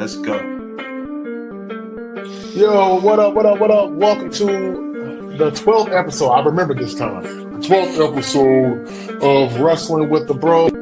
Let's go. Yo, what up, what up, what up? Welcome to the 12th episode. I remember this time. The 12th episode of Wrestling with the Bros.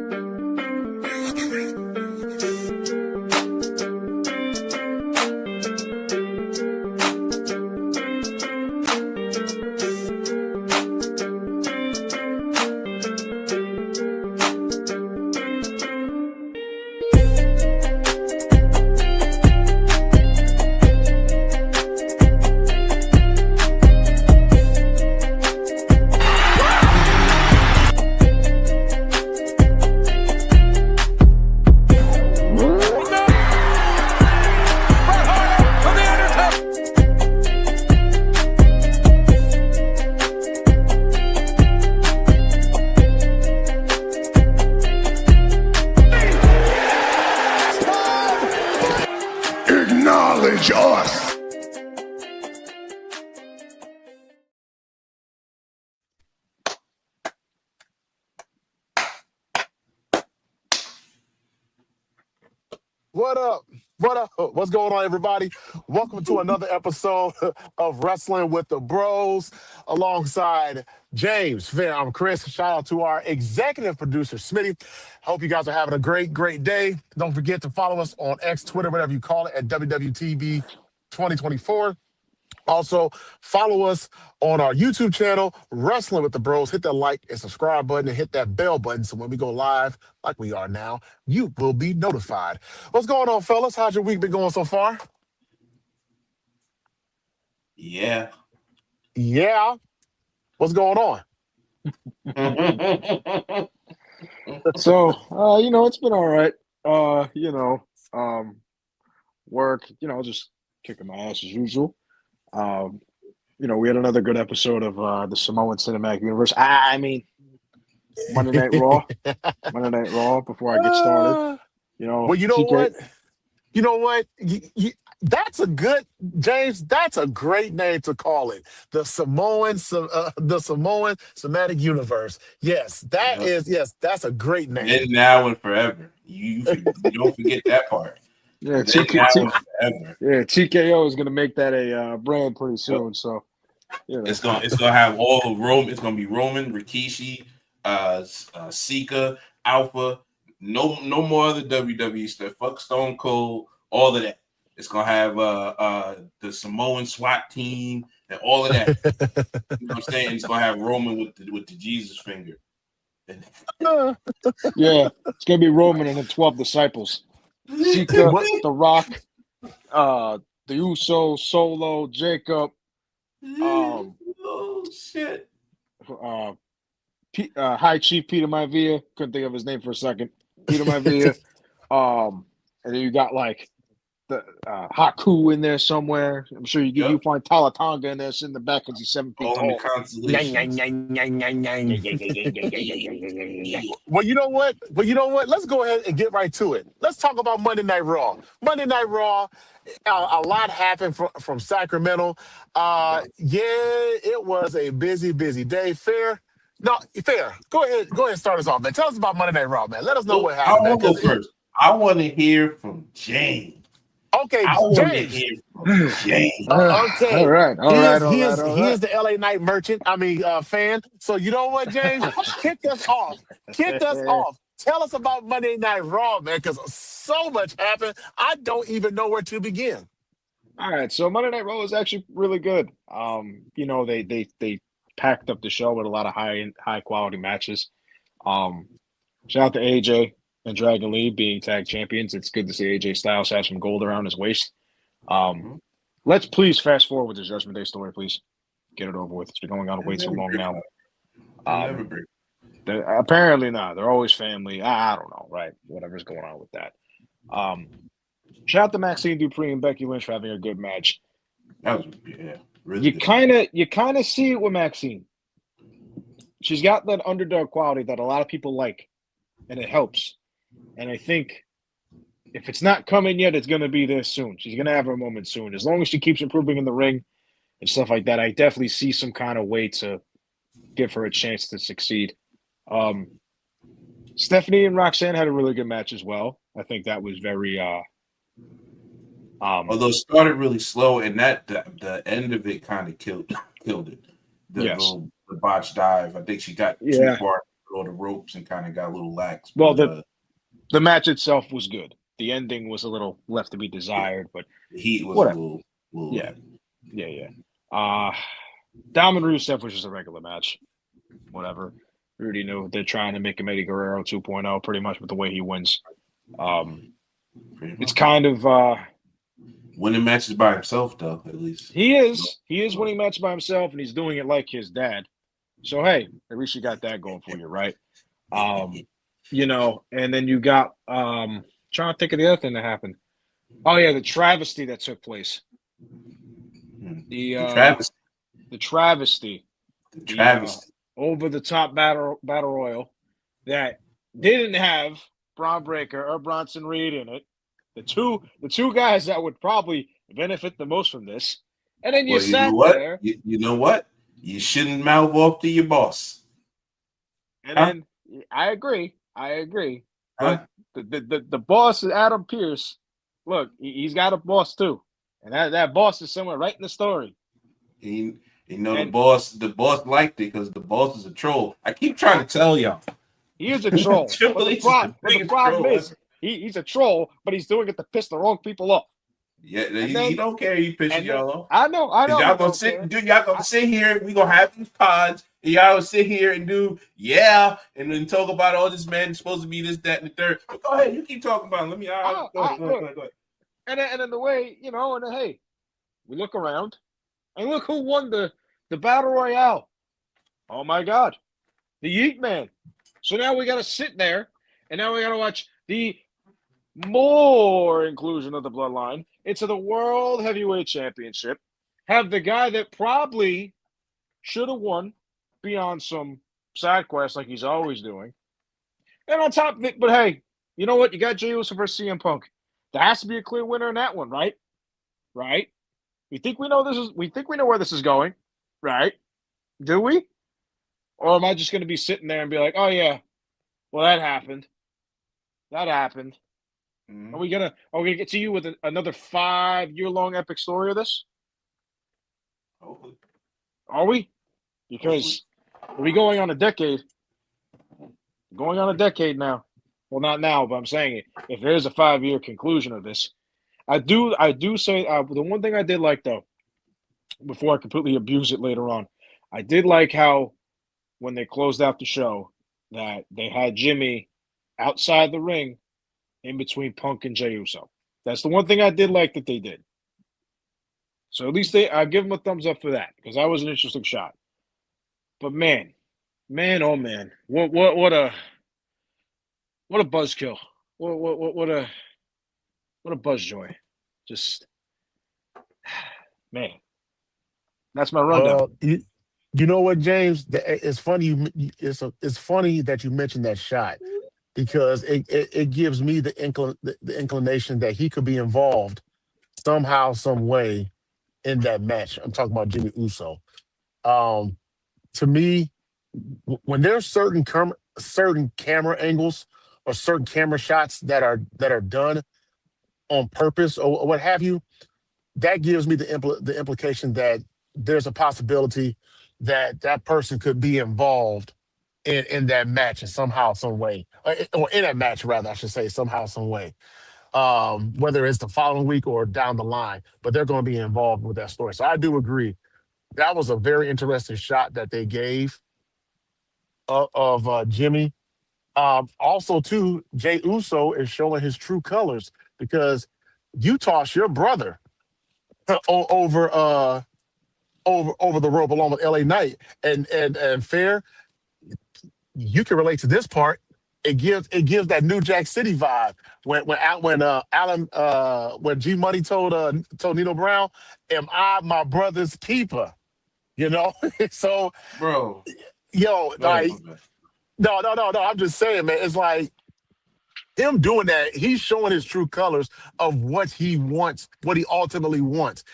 Acknowledge us. What up? What up? What's going on, everybody? Welcome to another episode of Wrestling with the Bros alongside James. Fair, I'm Chris. Shout out to our executive producer, Smitty. Hope you guys are having a great day. Don't forget to follow us on X, Twitter, whatever you call it, at WWTB 2024. Also, follow us on our YouTube channel, Wrestling with the Bros. Hit that like and subscribe button and hit that bell button so when we go live, like we are now, you will be notified. What's going on, fellas? How's your week been going so far? Yeah. What's going on? So, it's been all right. Work, just kicking my ass as usual. We had another good episode of the Samoan Cinematic Universe. I mean, Monday Night Raw. Before I get started. Well, you know what? You know what? That's a good, James. That's a great name to call it. The Samoan Cinematic Universe. Yes, that's a great name. Then, now, and forever. You don't forget that part. Yeah, TKO is gonna make that a brand pretty soon. So, it's gonna have all of Rome. It's gonna be Roman, Rikishi, Sika, Alpha. No more other WWE stuff. Fuck Stone Cold. All of that. It's gonna have the Samoan SWAT team and all of that. You know what I'm saying? It's gonna have Roman with the Jesus finger. Yeah, it's gonna be Roman and the 12 disciples. Sika, The Rock, the Uso, Solo, Jacob. Oh shit! High Chief Peter Maivia. Couldn't think of his name for a second. Peter Maivia. And then you got like the Haku in there somewhere. I'm sure you find Talatanga in there in the back because he's 7 feet tall. Well, you know what? Let's go ahead and get right to it. Let's talk about Monday Night Raw. Monday Night Raw, a lot happened from Sacramento. It was a busy day. Fair. Go ahead and start us off, man. Tell us about Monday Night Raw, man. Let us know what happened. I want to go first. I want to hear from James. Okay, James. Okay. All right. He is the LA Knight merchant. Fan. So you know what, James? Kick us off. Tell us about Monday Night Raw, man, because so much happened. I don't even know where to begin. All right. So Monday Night Raw was actually really good. They packed up the show with a lot of high quality matches. Shout out to AJ and Dragon Lee being tag champions. It's good to see AJ Styles have some gold around his waist. Let's please fast forward with the Judgment Day story, please. Get it over with. It's been going on way too long now. Apparently not. They're always family. I don't know, right? Whatever's going on with that. Shout out to Maxine Dupree and Becky Lynch for having a good match. That was really you kind of see it with Maxine. She's got that underdog quality that a lot of people like, and it helps. And I think if it's not coming yet, it's going to be this soon. She's going to have her moment soon. As long as she keeps improving in the ring and stuff like that, I definitely see some kind of way to give her a chance to succeed. Stephanie and Roxanne had a really good match as well. I think that was very Although it started really slow, and the end of it kind of killed it. Yes. The botch dive. I think she got too far through the ropes and kind of got a little lax. Well, But the match itself was good. The ending was a little left to be desired, but the heat was whatever. a little. Yeah. Diamond Rusev was just a regular match. Whatever. We already knew they're trying to make him Eddie Guerrero 2.0 pretty much with the way he wins. It's kind of winning matches by himself, though. At least he is winning matches by himself, and he's doing it like his dad. So hey, at least you got that going for you, right? And then you got trying to think of the other thing that happened. Oh yeah, the travesty that took place. The travesty. Over the top battle royal that didn't have Bron Breakker or Bronson Reed in it. The two guys that would probably benefit the most from this. And then sat there. You know what? You shouldn't mouth off to your boss. And then I agree. But the boss is Adam Pearce. Look, he's got a boss too. And that boss is somewhere right in the story. The boss liked it because the boss is a troll. I keep trying to tell y'all. He is a troll. but the problem is he's a troll, but he's doing it to piss the wrong people off. Yeah, he don't care. He pisses y'all off. I know. Y'all gonna sit here. We gonna have these pods. And y'all gonna sit here and do and then talk about all this man supposed to be this, that, and the third. But go ahead, you keep talking about it. Let me. Go ahead. And then the way and then, hey, we look around and look who won the battle royale. Oh my God, the Yeet Man. So now we got to sit there, and now we got to watch the more inclusion of the Bloodline into the World Heavyweight Championship. Have the guy that probably should have won be on some side quest like he's always doing. And on top of it, but hey, you know what? You got Jey Uso versus CM Punk. There has to be a clear winner in that one, right? Right? We think we know where this is going, right? Do we? Or am I just going to be sitting there and be like, oh yeah, well that happened. Mm-hmm. Are we gonna get to you with another 5-year-long epic story of this? Hopefully. Are we? Because are we going on a decade? Going on a decade now. Well, not now, but I'm saying it. If there is a 5-year conclusion of this, I do say the one thing I did like though, before I completely abuse it later on, I did like how when they closed out the show that they had Jimmy outside the ring in between Punk and Jey Uso. That's the one thing I did like that they did. So at least I give them a thumbs up for that because that was an interesting shot. But man, oh man, what a buzzkill! What a buzz joy! Just man, that's my rundown. Well, you know what, James? It's funny. It's funny that you mentioned that shot because it gives me the inclination that he could be involved somehow, some way in that match. I'm talking about Jimmy Uso. To me, when there's certain camera angles or certain camera shots that are done on purpose or what have you, that gives me the implication that there's a possibility that person could be involved in that match in somehow, some way, or in that match rather, I should say, somehow, some way. Whether it's the following week or down the line, but they're going to be involved with that story. So I do agree. That was a very interesting shot that they gave of Jimmy. Also, too, Jey Uso is showing his true colors because you tossed your brother over the rope along with LA Knight and Fair. You can relate to this part. It gives that New Jack City vibe when G Money told Nino Brown, "Am I my brother's keeper?" You know, so bro, no. I'm just saying, man. It's like him doing that. He's showing his true colors of what he wants, what he ultimately wants.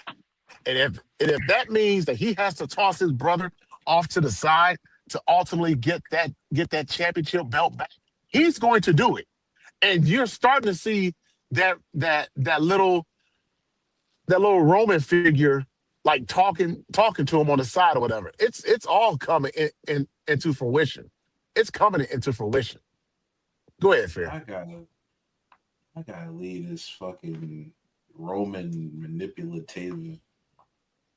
And if that means that he has to toss his brother off to the side to ultimately get that championship belt back, he's going to do it. And you're starting to see that little that little Roman figure, like talking to him on the side or whatever. It's all coming into fruition. It's coming into fruition. Go ahead, Fair. I gotta leave this fucking Roman manipulative.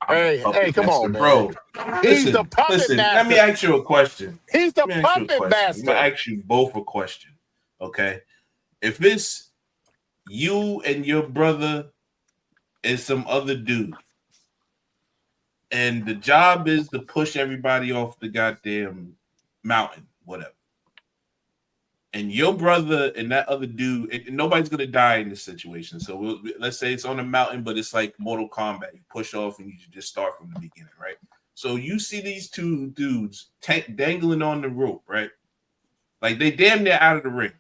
I'm a Hey, puppet come on, master, man. bro. He's the puppet Listen. Let me master. ask you a question. He's the Let me ask you a puppet question. I'm gonna master. ask you both a question. Okay. If it's you and your brother and some other dude, and the job is to push everybody off the goddamn mountain, whatever. And your brother and that other dude, and nobody's gonna die in this situation. So let's say it's on a mountain, but it's like Mortal Kombat. You push off and you just start from the beginning, right? So you see these two dudes dangling on the rope, right? Like they damn near out of the ring,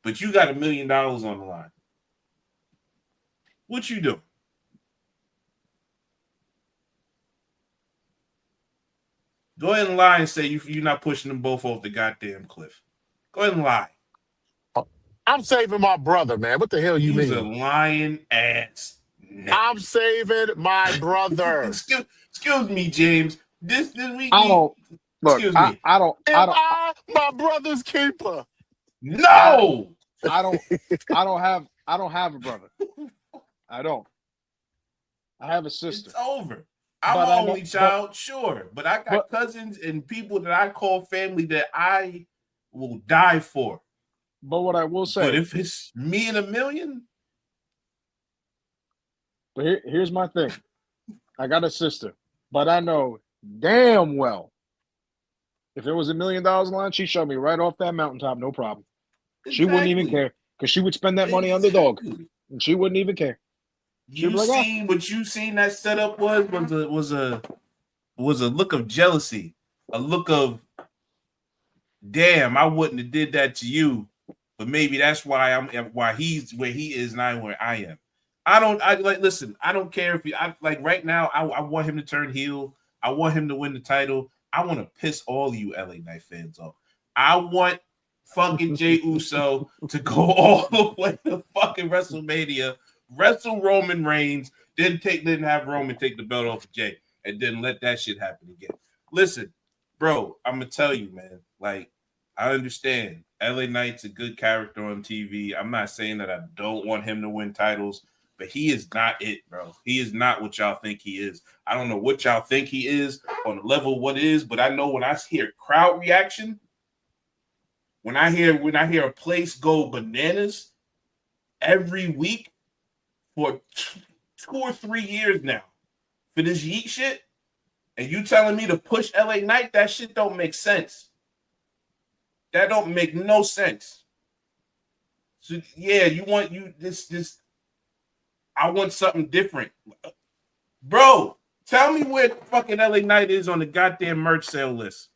but you got $1 million on the line. What you do? Go ahead and lie and say you're not pushing them both off the goddamn cliff. Go ahead and lie. I'm saving my brother, man. What the hell you You's a mean? lying ass. I'm saving my brother. Excuse me, James. This we I don't look. excuse me. I don't. Am I my brother's keeper? No. I don't have a brother. I don't. I have a sister. It's over. I'm But an only child, sure, but I got cousins and people that I call family that I will die for. But what I will say, But if it's me and $1 million, but here's my thing. I got a sister, but I know damn well if there was $1 million in line, she'd show me right off that mountaintop, no problem. She wouldn't even care because she would spend that money on the dog, and she wouldn't even care. What you seen that setup was a look of jealousy, a look of damn, I wouldn't have did that to you, but maybe that's why he's where he is and I'm where I am. Listen, I don't care if right now I want him to turn heel. I want him to win the title. I want to piss all you LA Knight fans off. I want fucking Jey Uso to go all the way to fucking WrestleMania, wrestle Roman Reigns, then have Roman take the belt off of Jey, and then let that shit happen again. Listen, bro, I'm gonna tell you, man. Like, I understand LA Knight's a good character on TV. I'm not saying that I don't want him to win titles, but he is not it, bro. He is not what y'all think he is. I don't know what y'all think he is on the level of what it is, but I know when I hear crowd reaction, when I hear a place go bananas every week for 2 or 3 years now for this yeet shit, and you telling me to push LA Knight, that shit don't make sense. That don't make no sense. So yeah, this. I want something different, bro. Tell me where fucking LA Knight is on the goddamn merch sale list.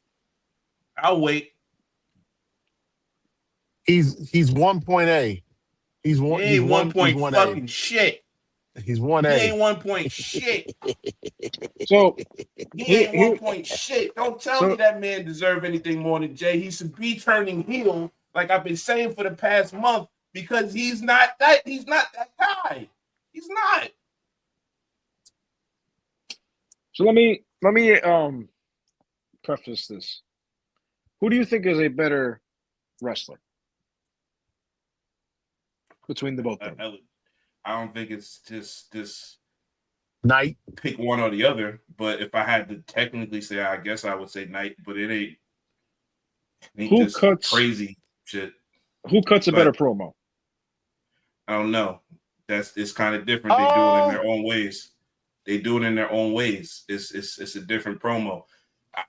I'll wait. He's 1.A. He's one. He He's ain't one. 1 He's point 1A. fucking shit. He's He 1A. ain't 1 point shit. So He ain't 1 point shit. Don't tell me that man deserve anything more than Jey. He should be turning heel, like I've been saying for the past month, because he's not that guy. He's not. So let me preface this. Who do you think is a better wrestler between the both of them? I don't think it's just this Knight. pick one or the other. But if I had to technically say, I guess I would say Knight. But it ain't Who just cuts crazy shit. Who cuts a better promo? I don't know. It's kind of different. They do it in their own ways. They do it in their own ways. It's a different promo.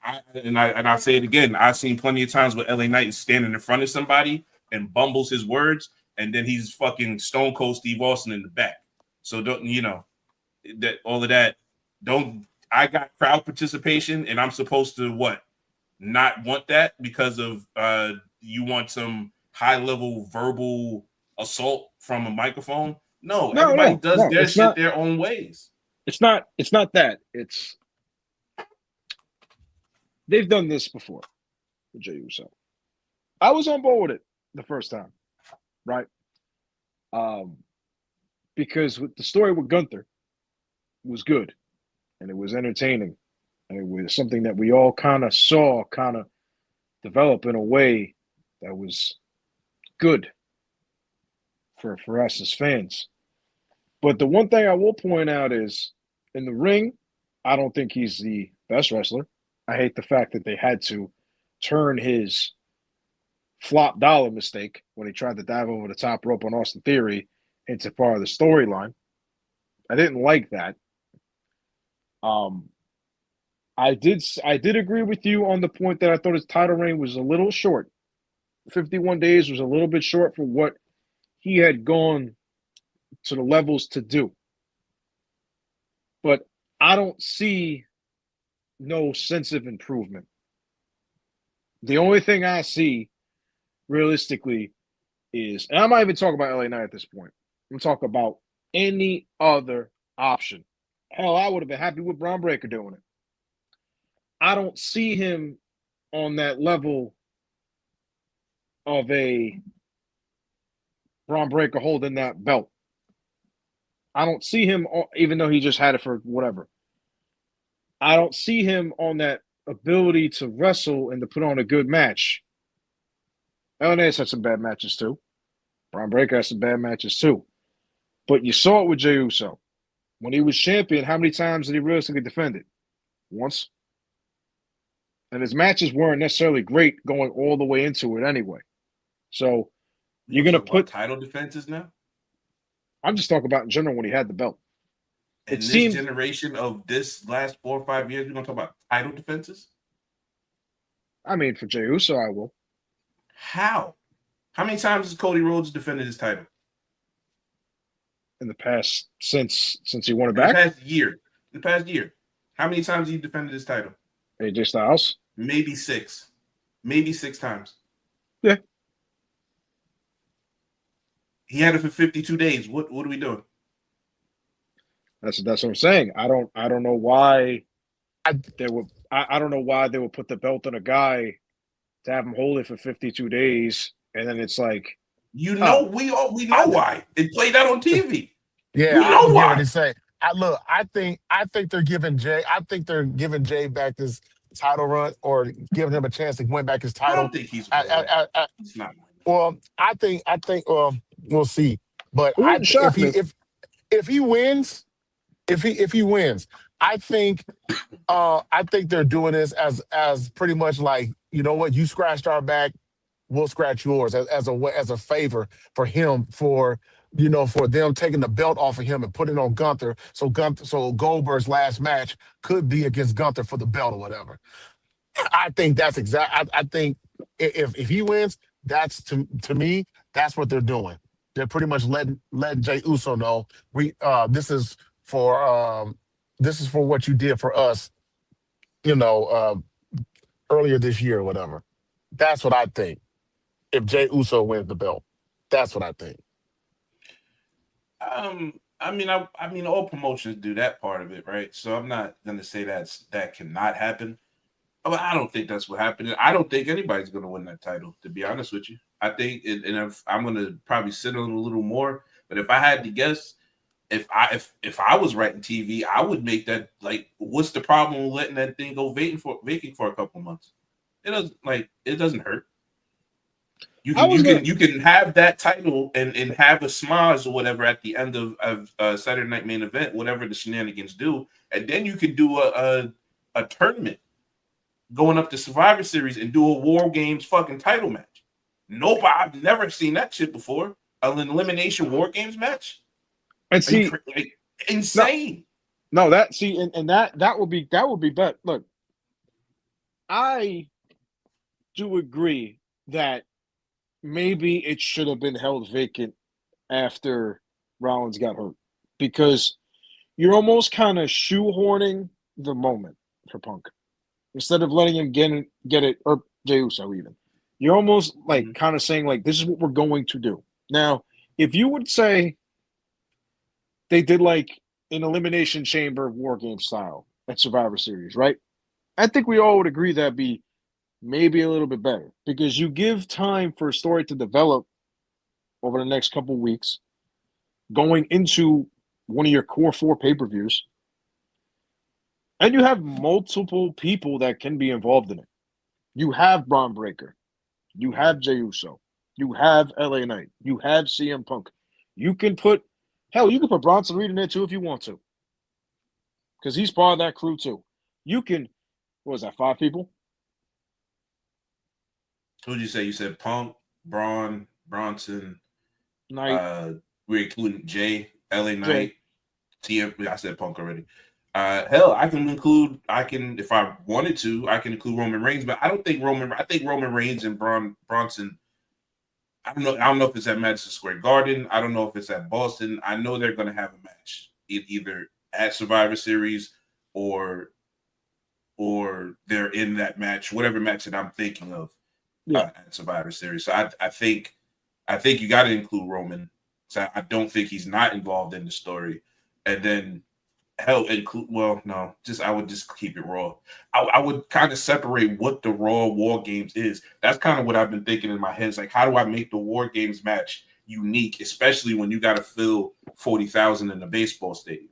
I say it again. I've seen plenty of times where LA Knight is standing in front of somebody and bumbles his words, and then he's fucking Stone Cold Steve Austin in the back. So don't that all of that. Don't I got crowd participation, and I'm supposed to what? Not want that because of you want some high level verbal assault from a microphone? No, everybody does their shit their own ways. It's not that. It's they've done this before with Jey Uso. I was on board with it the first time, right? because the story with Gunther was good and it was entertaining and it was something that we all kind of saw develop in a way that was good for us as fans. But the one thing I will point out is in the ring, I don't think he's the best wrestler. I hate the fact that they had to turn his flop dollar mistake when he tried to dive over the top rope on Austin Theory into part of the storyline. I didn't like that. I did agree with you on the point that I thought his title reign was a little short. 51 days was a little bit short for what he had gone to the levels to do. But I don't see no sense of improvement. The only thing I see realistically is, and I'm not even talking about LA Knight at this point. I'm talking about any other option. Hell, I would have been happy with Bron Breakker doing it. I don't see him on that level of a Bron Breakker holding that belt. I don't see him, even though he just had it for whatever. I don't see him on that ability to wrestle and to put on a good match. LNA's had some bad matches too. Bron Breakker has some bad matches too. But you saw it with Jey Uso. When he was champion, how many times did he realistically defend it? Once. And his matches weren't necessarily great going all the way into it anyway. So you're going to put title defenses now? I'm just talking about in general when he had the belt. In this generation of this last 4 or 5 years, we're going to talk about title defenses? I mean, for Jey Uso, I will. How? How many times has Cody Rhodes defended his title? In the past, since he won it back? In the past year. How many times he defended his title? AJ Styles? Maybe 6. Maybe 6 times. Yeah. He had it for 52 days. What are we doing? That's what I'm saying. I don't know why I don't know why they would put the belt on a guy to have him hold it for 52 days, and then it's like we know why. It played out on TV. Yeah, you know why. To say. I think they're giving Jey. I think they're giving Jey back this title run, or giving him a chance to win back his title. I don't think he's not. Well, I think. Well, we'll see. But if he wins, I think they're doing this as pretty much like, you know what, you scratched our back, we'll scratch yours as a favor for him, for them taking the belt off of him and putting it on Gunther. So Goldberg's last match could be against Gunther for the belt or whatever. I think that's exact. I think if he wins, that's to me, that's what they're doing. They're pretty much letting Jey Uso know this is for what you did for us, earlier this year or whatever. That's what I think. If Jey Uso wins the belt, that's what I think. I mean, all promotions do that part of it, right? So I'm not gonna say that cannot happen. But I don't think that's what happened. I don't think anybody's gonna win that title, to be honest with you. I think, and if I'm gonna probably sit on it a little more, but if I had to guess, if I was writing TV, I would make that, like, what's the problem with letting that thing go vacant for a couple months? It doesn't hurt. You can have that title and have a smaz or whatever at the end of Saturday Night Main Event, whatever the shenanigans do, and then you could do a tournament going up to Survivor Series and do a War Games fucking title match. Nobody, I've never seen that shit before. An elimination War Games match. And see, insane. No, that would be better. Look, I do agree that maybe it should have been held vacant after Rollins got hurt, because you're almost kind of shoehorning the moment for Punk instead of letting him get it, or Jey Uso even. You're almost like kind of saying, like, this is what we're going to do. Now, if you would say they did like an Elimination Chamber War Game style at Survivor Series, right? I think we all would agree that'd be maybe a little bit better, because you give time for a story to develop over the next couple weeks. going into one of your core 4 pay-per-views, and you have multiple people that can be involved in it. You have Bron Breakker. You have Jey Uso. You have LA Knight. You have CM Punk. You can put Bronson Reed in there too if you want to. Because he's part of that crew too. You can, what was that, 5 people? Who did you say? You said Punk, Braun, Bronson, Knight. we're including Jay, LA Knight, TM. I said Punk already. Hell, I can if I wanted to, I can include Roman Reigns, but I think Roman Reigns and Bronson. I don't know if it's at Madison Square Garden. I don't know if it's at Boston. I know they're going to have a match either at Survivor Series or they're in that match, whatever match that I'm thinking of at Survivor Series. So I think you got to include Roman. So I don't think he's not involved in the story. And then I would just keep it Raw. I would kind of separate what the Raw War Games is. That's kind of what I've been thinking in my head. It's like, how do I make the War Games match unique, especially when you got to fill 40,000 in a baseball stadium?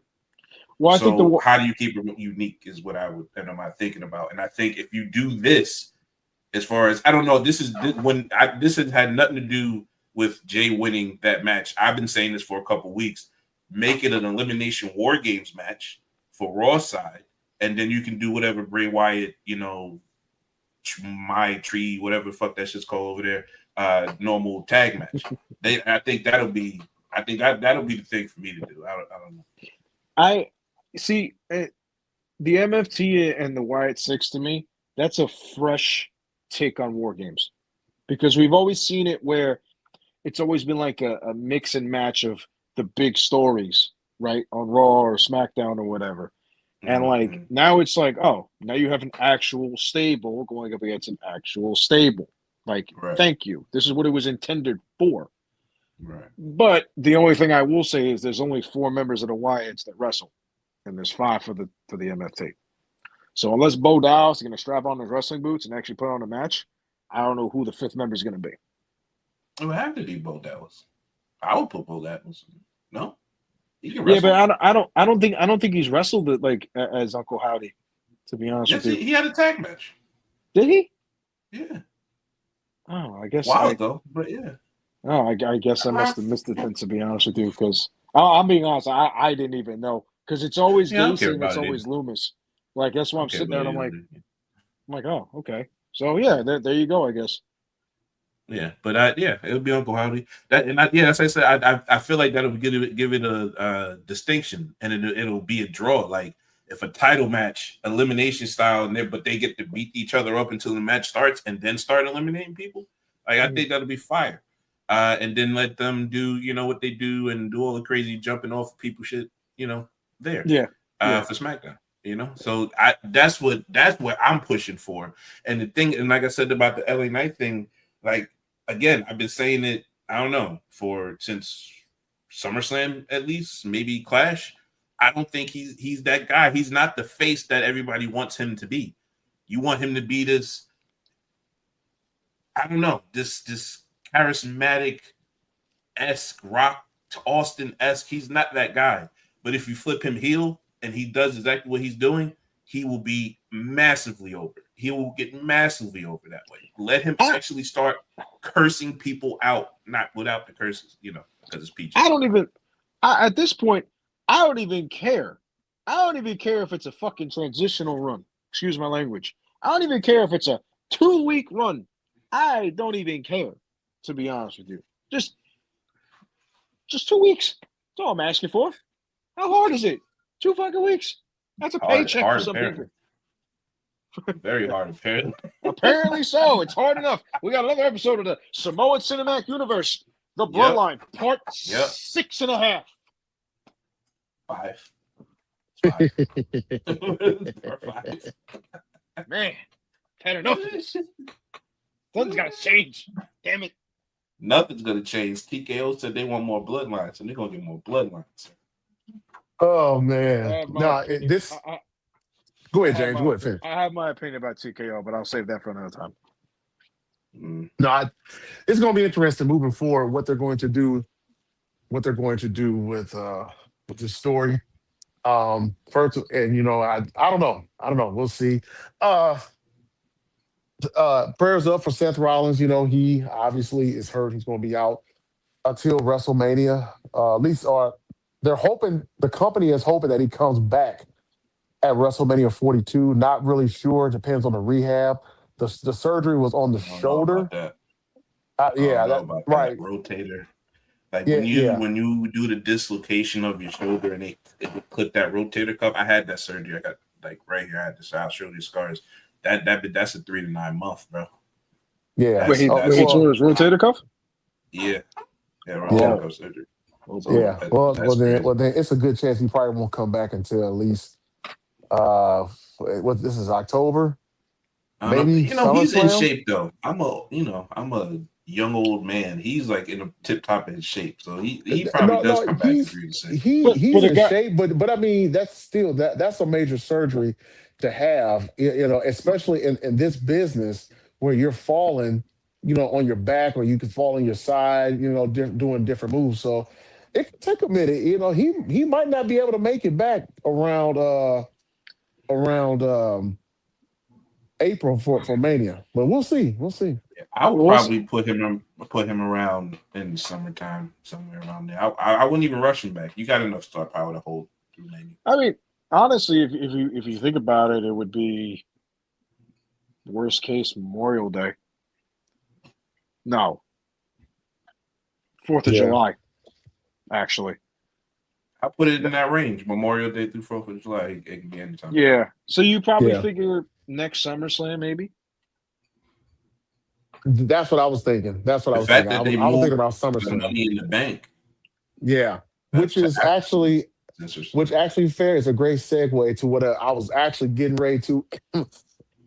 Well, I think how do you keep it unique is what am I thinking about. And I think if you do this, as far as I don't know, this has had nothing to do with Jay winning that match. I've been saying this for a couple weeks. Make it an elimination War Games match for Raw side, and then you can do whatever Bray Wyatt, my tree, whatever the fuck that shit's called over there, normal tag match. I think that'll be the thing for me to do. I don't know. I see the MFT and the Wyatt Six to me. That's a fresh take on War Games because we've always seen it where it's always been like a mix and match of the big stories, right, on Raw or SmackDown or whatever. And like now it's like, oh, now you have an actual stable going up against an actual stable. Like, Thank you. This is what it was intended for. Right. But the only thing I will say is there's only 4 members of the Wyatts that wrestle, and there's 5 for the MFT. So unless Bo Dallas is going to strap on his wrestling boots and actually put on a match, I don't know who the 5th member is going to be. It would have to be Bo Dallas. I would put Bo Dallas. No, he can wrestle. Yeah, but I don't think he's wrestled it like as Uncle Howdy. To be honest with you, he had a tag match. Did he? Yeah. Oh, I guess. Wild though, but yeah. Oh, I guess I must have missed it then. To be honest with you, because I'm being honest, I didn't even know because it's always Gacy and it's always Loomis. Like that's why I'm sitting there and I'm like, oh, okay. So yeah, there you go, I guess. Yeah, but it'll be Uncle Howdy. As I said, I feel like that'll give it a distinction, and it'll be a draw. Like if a title match, elimination style, but they get to beat each other up until the match starts, and then start eliminating people. Like I think that'll be fire. And then let them do what they do and do all the crazy jumping off people shit. There. Yeah. For SmackDown. So that's what I'm pushing for. And the thing, and like I said about the LA Knight thing, like. Again, I've been saying it, I don't know, since SummerSlam at least, maybe Clash. I don't think he's that guy. He's not the face that everybody wants him to be. You want him to be this, I don't know, this charismatic-esque, Rock Austin-esque. He's not that guy. But if you flip him heel and he does exactly what he's doing, he will be massively over. He will get massively over that way. Let him actually start cursing people out, not without the curses, because it's PG. At this point, I don't even care. I don't even care if it's a fucking transitional run. Excuse my language. I don't even care if it's a 2-week run. I don't even care, to be honest with you. Just 2 weeks. That's all I'm asking for. How hard is it? 2 fucking weeks. That's a paycheck for some people. Very hard, apparently. Apparently so. It's hard enough. We got another episode of the Samoan Cinematic Universe, The Bloodline, part 6.5. 5. 5. Man, had enough of this. Something's got to change. Damn it. Nothing's going to change. TKO said they want more bloodlines, and they're going to get more bloodlines. Oh, man. Go ahead, James. Go ahead, finish. I have my opinion about TKO, but I'll save that for another time. No, it's going to be interesting moving forward what they're going to do what they're going to do with this story. First, and I don't know. I don't know. We'll see. Uh, Prayers up for Seth Rollins. He obviously is hurt. He's going to be out until WrestleMania. At least, they're hoping. The company is hoping that he comes back at WrestleMania 42. Not really sure. Depends on the rehab. The surgery was on the I don't know about shoulder. that. I don't Yeah, know that about that right. rotator. Like Yeah, yeah. when you do the dislocation of your shoulder and it would clip that rotator cuff. I had that surgery. I got like right here. I had this. I'll show you scars. That's a 3 to 9 month, bro. Yeah. That's Where he that's tore his rotator cuff? yeah, yeah, rotator Yeah, Oh, cuff surgery. oh boy. So yeah. Well, that's then, crazy. it's a good chance he probably won't come back until at least what this is October, I don't know. maybe He's in SummerSlam. shape though. I'm a young old man. He's like in a tip top in shape. So he probably No, does no, come back in 3 to 6. he's But the in guy, shape, but I mean that's still that's a major surgery to have, especially in this business where you're falling, on your back or you can fall on your side, doing different moves. So it could take a minute. He might not be able to make it back around April for Mania, but we'll see. We'll see. I would what's probably put him around in the summertime, somewhere around there. I wouldn't even rush him back. You got enough star power to hold through maybe. I mean, honestly, if you think about it, it would be worst case Memorial Day. No, Fourth of Yeah. July, actually. I put it in that range. Memorial Day through 4th of July. It can be anytime. Yeah. So you probably Yeah. figure next SummerSlam, maybe? That's what I was thinking. That's what I The was thinking. fact I that was they I was thinking moved about the SummerSlam. money in the bank Yeah, which to is after actually it's interesting. which actually fair is a great segue to what I was actually getting ready to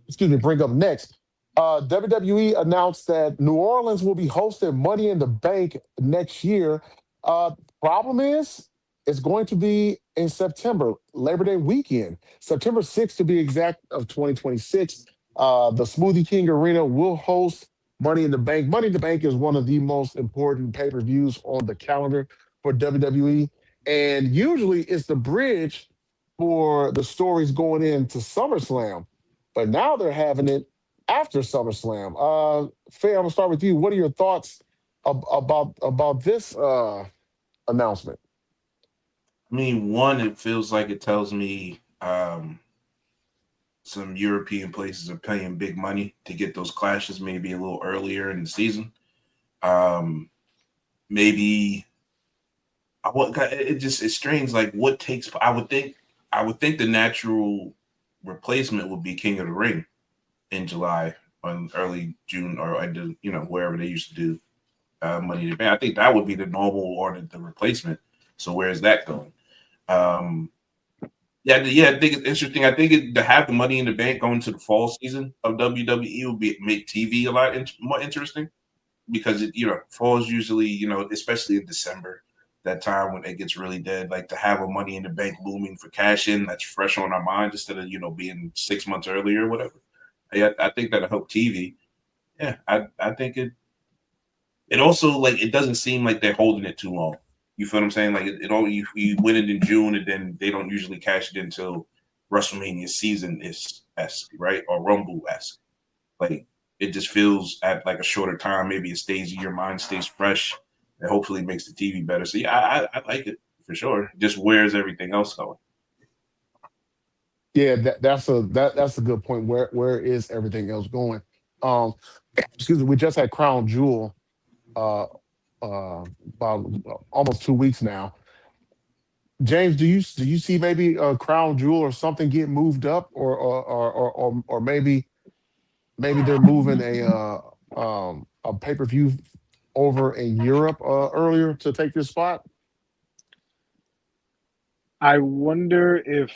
excuse me bring up next. WWE announced that New Orleans will be hosting Money in the Bank next year. Problem is, it's going to be in September, Labor Day weekend, September 6th to be exact, of 2026. The Smoothie King Arena will host Money in the Bank. Money in the Bank is one of the most important pay per views on the calendar for WWE. And usually it's the bridge for the stories going into SummerSlam. But now they're having it after SummerSlam. Faye, I'm gonna start with you. What are your thoughts about this announcement? I mean, one, it feels like it tells me some European places are paying big money to get those clashes maybe a little earlier in the season. Um, maybe it's strange. Like what takes? I would think the natural replacement would be King of the Ring in July on early June or wherever they used to do Money in the Bank. I think that would be the normal or the replacement. So where's that going? Um, yeah, I think it's interesting. I think to have the Money in the Bank going to the fall season of WWE would make TV a lot more interesting because falls usually especially in December, that time when it gets really dead. Like to have a Money in the Bank looming for cash in that's fresh on our mind instead of being 6 months earlier or whatever. Yeah, I think that'll help TV. Yeah, I think it also like it doesn't seem like they're holding it too long. You feel what I'm saying? Like it all you win it in June and then they don't usually cash it until WrestleMania season is esque, right? Or Rumble esque. Like it just feels at like a shorter time. Maybe it stays in your mind, stays fresh, and hopefully makes the TV better. So yeah, I like it for sure. Just where's everything else going? Yeah, that's a good point. Where is everything else going? Um, excuse me. We just had Crown Jewel uh, about almost 2 weeks now. James, do you see maybe a Crown Jewel or something get moved up, or maybe they're moving a pay per view over in Europe earlier to take this spot? I wonder if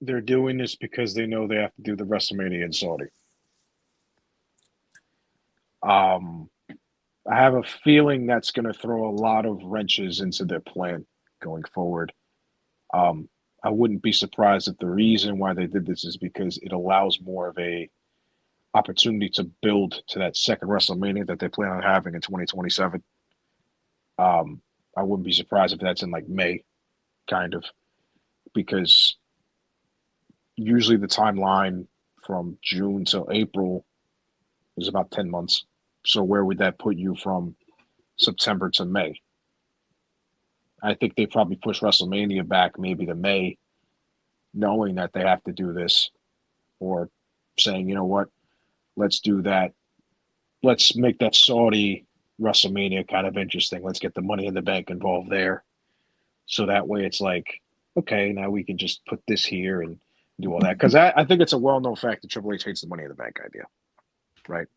they're doing this because they know they have to do the WrestleMania in Saudi. Um, I have a feeling that's going to throw a lot of wrenches into their plan going forward. Um, I wouldn't be surprised if the reason why they did this is because it allows more of a opportunity to build to that second WrestleMania that they plan on having in 2027. Um, I wouldn't be surprised if that's in like May, kind of, because usually the timeline from June till April is about 10 months. So where would that put you from September to May? I think they probably push WrestleMania back maybe to May, knowing that they have to do this, or saying, you know what, let's do that. Let's make that Saudi WrestleMania kind of interesting. Let's get the Money in the Bank involved there. So that way it's like, okay, now we can just put this here and do all that. Because I think it's a well known fact that Triple H hates the Money in the Bank idea, right?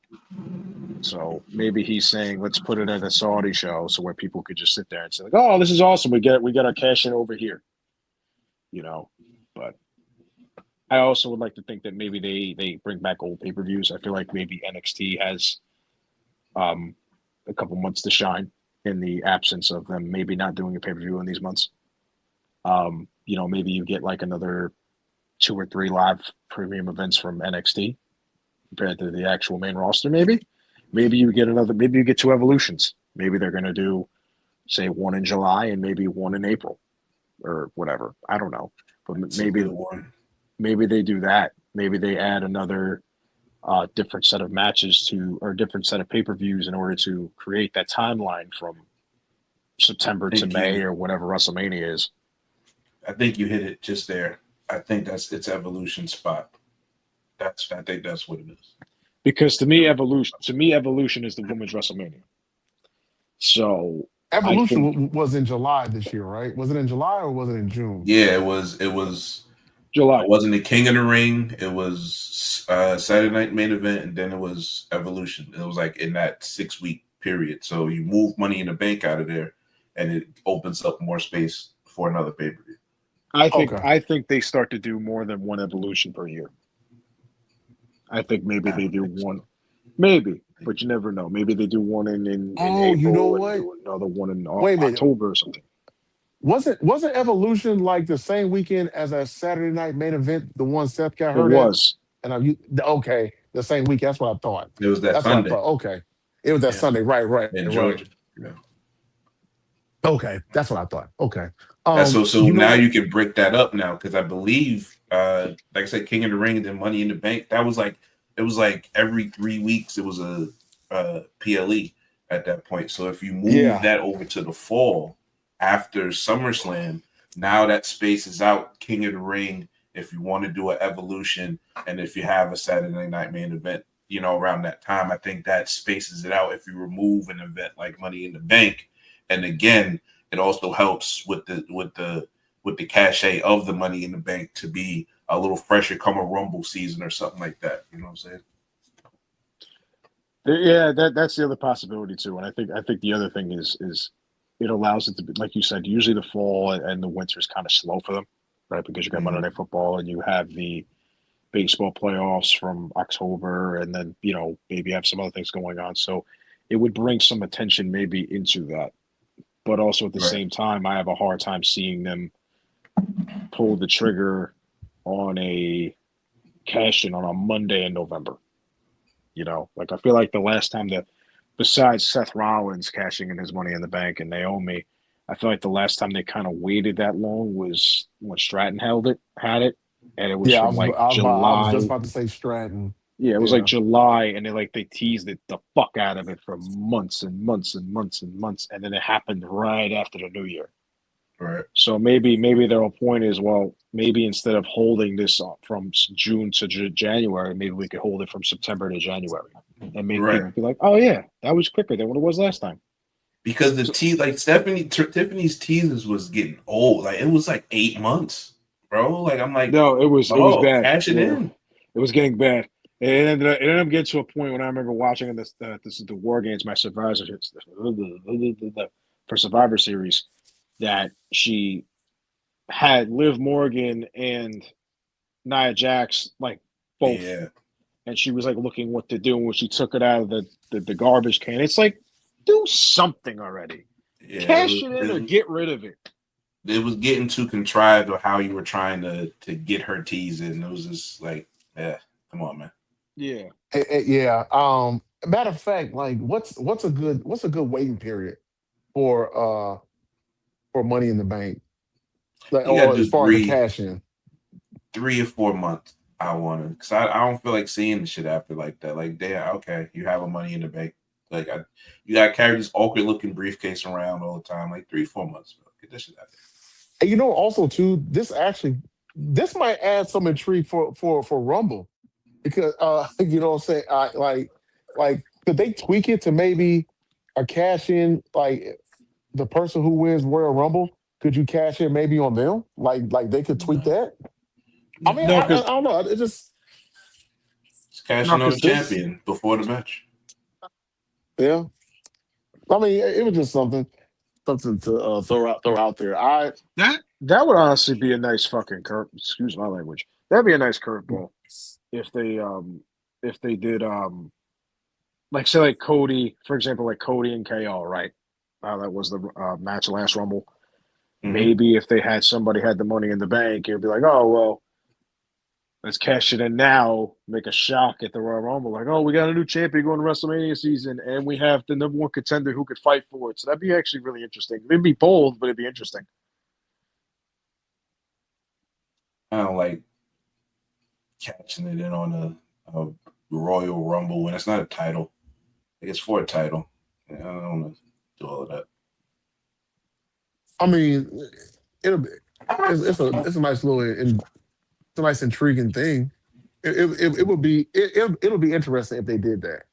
So maybe he's saying, let's put it at a Saudi show so where people could just sit there and say, like, oh, this is awesome. We got our cash in over here, you know. But I also would like to think that maybe they bring back old pay per views. I feel like maybe NXT has a couple months to shine in the absence of them maybe not doing a pay per view in these months. Maybe you get like another 2 or 3 live premium events from NXT compared to the actual main roster. Maybe you get 2 evolutions. Maybe they're going to do, say, one in July and maybe one in April or whatever. I don't know, but maybe they do that. Maybe they add another different set of matches or different set of pay-per-views in order to create that timeline from September to May or whatever WrestleMania is. I think you hit it just there. I think that's its evolution spot. I think that's what it is. Because to me, evolution is the women's WrestleMania. So Evolution was in July this year, right? Was it in July or was it in June? Yeah, it was July. It wasn't the King of the Ring. It was Saturday Night Main Event, and then it was Evolution. It was like in that 6-week period. So you move Money in the Bank out of there, and it opens up more space for another pay-per-view. I think they start to do more than one Evolution per year. I think maybe they do one. Maybe, but you never know. Maybe they do one in April, you know what? And do another one in October or something. Wasn't Evolution like the same weekend as a Saturday Night Main Event, the one Seth got hurt? It was. Okay, the same week. That's what I thought. It was that Sunday. What I thought. Okay, it was that Sunday. Right. In Georgia. Yeah. Okay, that's what I thought. Okay. So now you can break that up now, because I believe, like I said, King of the Ring and then Money in the Bank. It was like every 3 weeks it was a PLE at that point. So if you move that over to the fall after SummerSlam, now that space is out. King of the Ring, if you want to do an Evolution, and if you have a Saturday Night Main Event, around that time, I think that spaces it out. If you remove an event like Money in the Bank, and again, it also helps with the cachet of the Money in the Bank to be a little fresher come a Rumble season or something like that. You know what I'm saying? Yeah, that's the other possibility too. And I think the other thing is it allows it to be, like you said, usually the fall and the winter is kind of slow for them, right? Because you got Monday Night Football and you have the baseball playoffs from October, and then maybe have some other things going on. So it would bring some attention maybe into that. But also at the same time, I have a hard time seeing them pull the trigger on a cash in on a Monday in November. Like I feel like the last time besides Seth Rollins cashing in his Money in the Bank and Naomi, I feel like the last time they kind of waited that long was when Stratton had it, and it was from July. I was just about to say Stratton. Yeah, it was like July, and they teased it the fuck out of it for months and months and months and months, and then it happened right after the New Year. Right. So maybe their whole point is, well, maybe instead of holding this from June to January, maybe we could hold it from September to January, and make people be like, oh yeah, that was quicker than what it was last time. Because Tiffany's teasers was getting old. Like it was like 8 months, bro. Like I'm like, no, it was bad. Cash it in. It was getting bad. It ended up getting to a point when I remember watching this is the War Games, my Survivor for Survivor Series, that she had Liv Morgan and Nia Jax like both, and she was like looking what to do. And when she took it out of the garbage can, it's like, do something already. Cash it in or get rid of it. It was getting too contrived of how you were trying to get her tease in. It was just like, come on, man. Yeah. Matter of fact, like what's a good waiting period for for Money in the Bank? Like, You got to or as do far as the cash in. 3 or 4 months. I want to, because I don't feel like seeing the shit after like that. Like, damn, okay, you have a Money in the Bank. Like, you got to carry this awkward looking briefcase around all the time. Like 3 or 4 months, bro. Get that shit out there. And also too, this might add some intrigue for Rumble because you know what I'm saying, like could they tweak it to maybe a cash in, like the person who wins Royal Rumble, could you cash in maybe on them, like they could tweak that? I mean, No, I because don't know, it just It's cashing on the this, champion before the match. yeah, I mean, it was just something to throw out there. that would honestly be a nice fucking curve. Excuse my language. That'd be a nice curveball if they did like say like Cody, for example, like Cody and KO, right? That was the match last Rumble. Maybe if they had somebody had the Money in the Bank, it'd be like, oh well, let's cash it in now, make a shock at the Royal Rumble. Like, oh, we got a new champion going to WrestleMania season, and we have the number one contender who could fight for it. So that'd be actually really interesting. It'd be bold, but it'd be interesting. I don't like catching it in on a Royal Rumble when it's not a title. Like, it's for a title. I don't want to do all of that. I mean, it's a nice little it's a nice intriguing thing. It'll be interesting if they did that.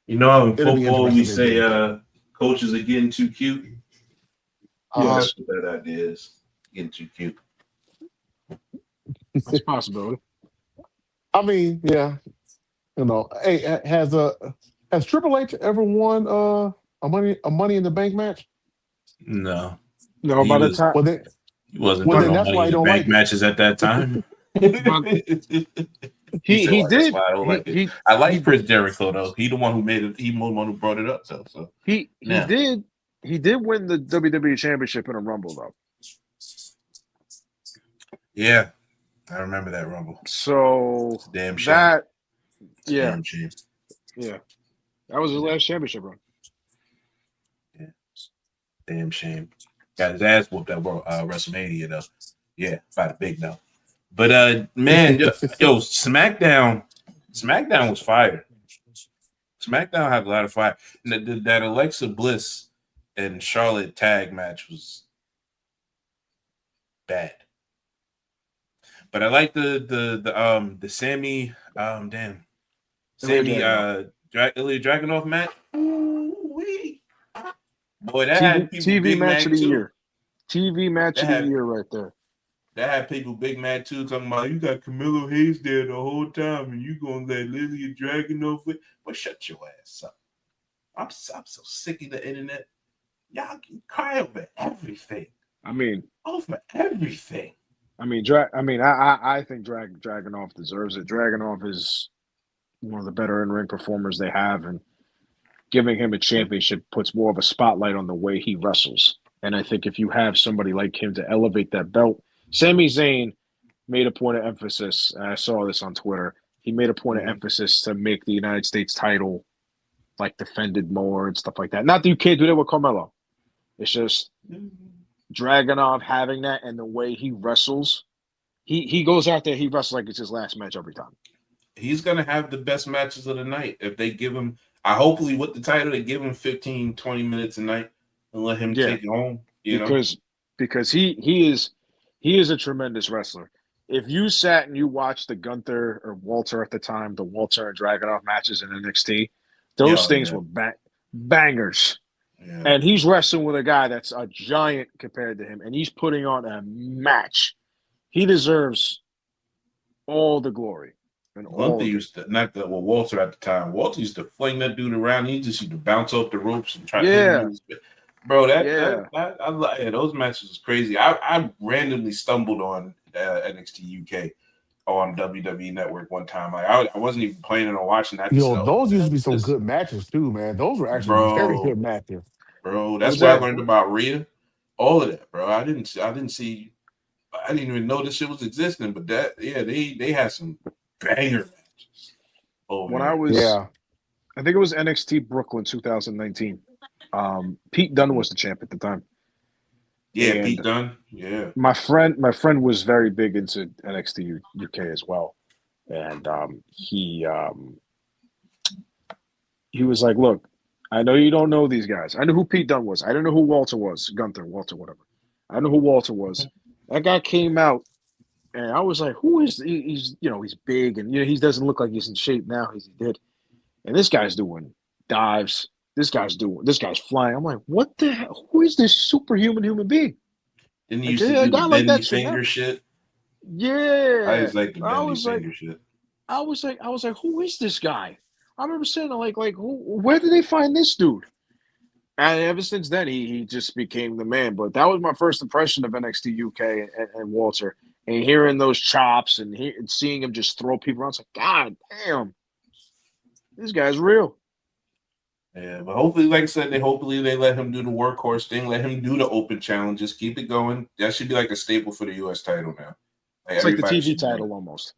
You know, in It'll be football, we interesting if they say did that. coaches are getting too cute. Yes. That's what that idea is. Getting too cute. That's a possibility. I mean, yeah, hey, has Triple H ever won a Money in the Bank match? No. No, by the time He wasn't well, doing then no that's Money why in you the don't Bank like it. matches at that time. he That's did why I don't like it. I like Chris Jericho though. He the one who made it. He the one who brought it up though. So he did win the WWE Championship in a Rumble though. yeah, I remember that Rumble. So It's a damn shame. that It's a damn shame. Yeah, that was his last championship run. Yeah, damn shame. Got his ass whooped at WrestleMania though. Yeah, by the big no. But man, yo, SmackDown was fire. SmackDown had a lot of fire. And that Alexa Bliss and Charlotte tag match was bad. But I like the Sammy Ilya Dragunov match. Ooh-wee. Boy, that had people TV big match mad of the too. year. TV match of the year right there. That had people big mad too, talking about you got Camilo Hayes there the whole time and you gonna let Ilya Dragunov win. But shut your ass up. I'm so sick of the internet. Y'all can cry over everything. I mean, over everything. I think Dragunov deserves it. Dragunov is one of the better in-ring performers they have, and giving him a championship puts more of a spotlight on the way he wrestles. And I think if you have somebody like him to elevate that belt, Sami Zayn made a point of emphasis, and I saw this on Twitter, he made a point of emphasis to make the United States title like defended more and stuff like that. Not that you can't do that with Carmelo. It's just Dragunov having that and the way he wrestles. He goes out there, he wrestles like it's his last match every time. He's going to have the best matches of the night. If they give him, hopefully with the title, they give him 15, 20 minutes a night and let him take it home. Because he is a tremendous wrestler. If you sat and you watched the Gunther or Walter at the time, the Walter and Dragunov matches in NXT, those things were bangers. Yeah. And he's wrestling with a guy that's a giant compared to him, and he's putting on a match. He deserves all the glory. And Gunther used to, Walter at the time, Walter used to fling that dude around. He just used to bounce off the ropes and try to hit him. Bro, those matches was crazy. I randomly stumbled on NXT UK on WWE Network one time. Like I wasn't even planning on watching that. Those used to be some good matches too, man. Those were actually very good matches. Bro, that's where I learned about Rhea. All of that, bro. I didn't even know this shit was existing, but they had some banger matches. I think it was NXT Brooklyn 2019. Pete Dunne was the champ at the time. Yeah, Pete And Dunne. Yeah. my friend was very big into NXT UK as well, and he was like, "Look, I know you don't know these guys. I know who Pete Dunne was. I don't know who Walter was. Gunther, Walter, whatever. I know who Walter was. That guy came out, and I was like, who is he's he's big, and he doesn't look like he's in shape now as he did. And this guy's doing dives. This guy's flying. I'm like, what the hell? Who is this superhuman human being? Didn't he Like used to a do the guy like bendy that should finger never. shit? I Yeah, just like the I bendy was like, finger shit. who is this guy? I remember saying like, where did they find this dude? And ever since then, he just became the man. But that was my first impression of NXT UK and Walter. And hearing those chops and seeing him just throw people around, it's like, God damn, this guy's real. Yeah, but hopefully, like I said, hopefully they let him do the workhorse thing, let him do the open challenges, keep it going. That should be like a staple for the US title now. Like It's like the everybody TV should do title it. almost.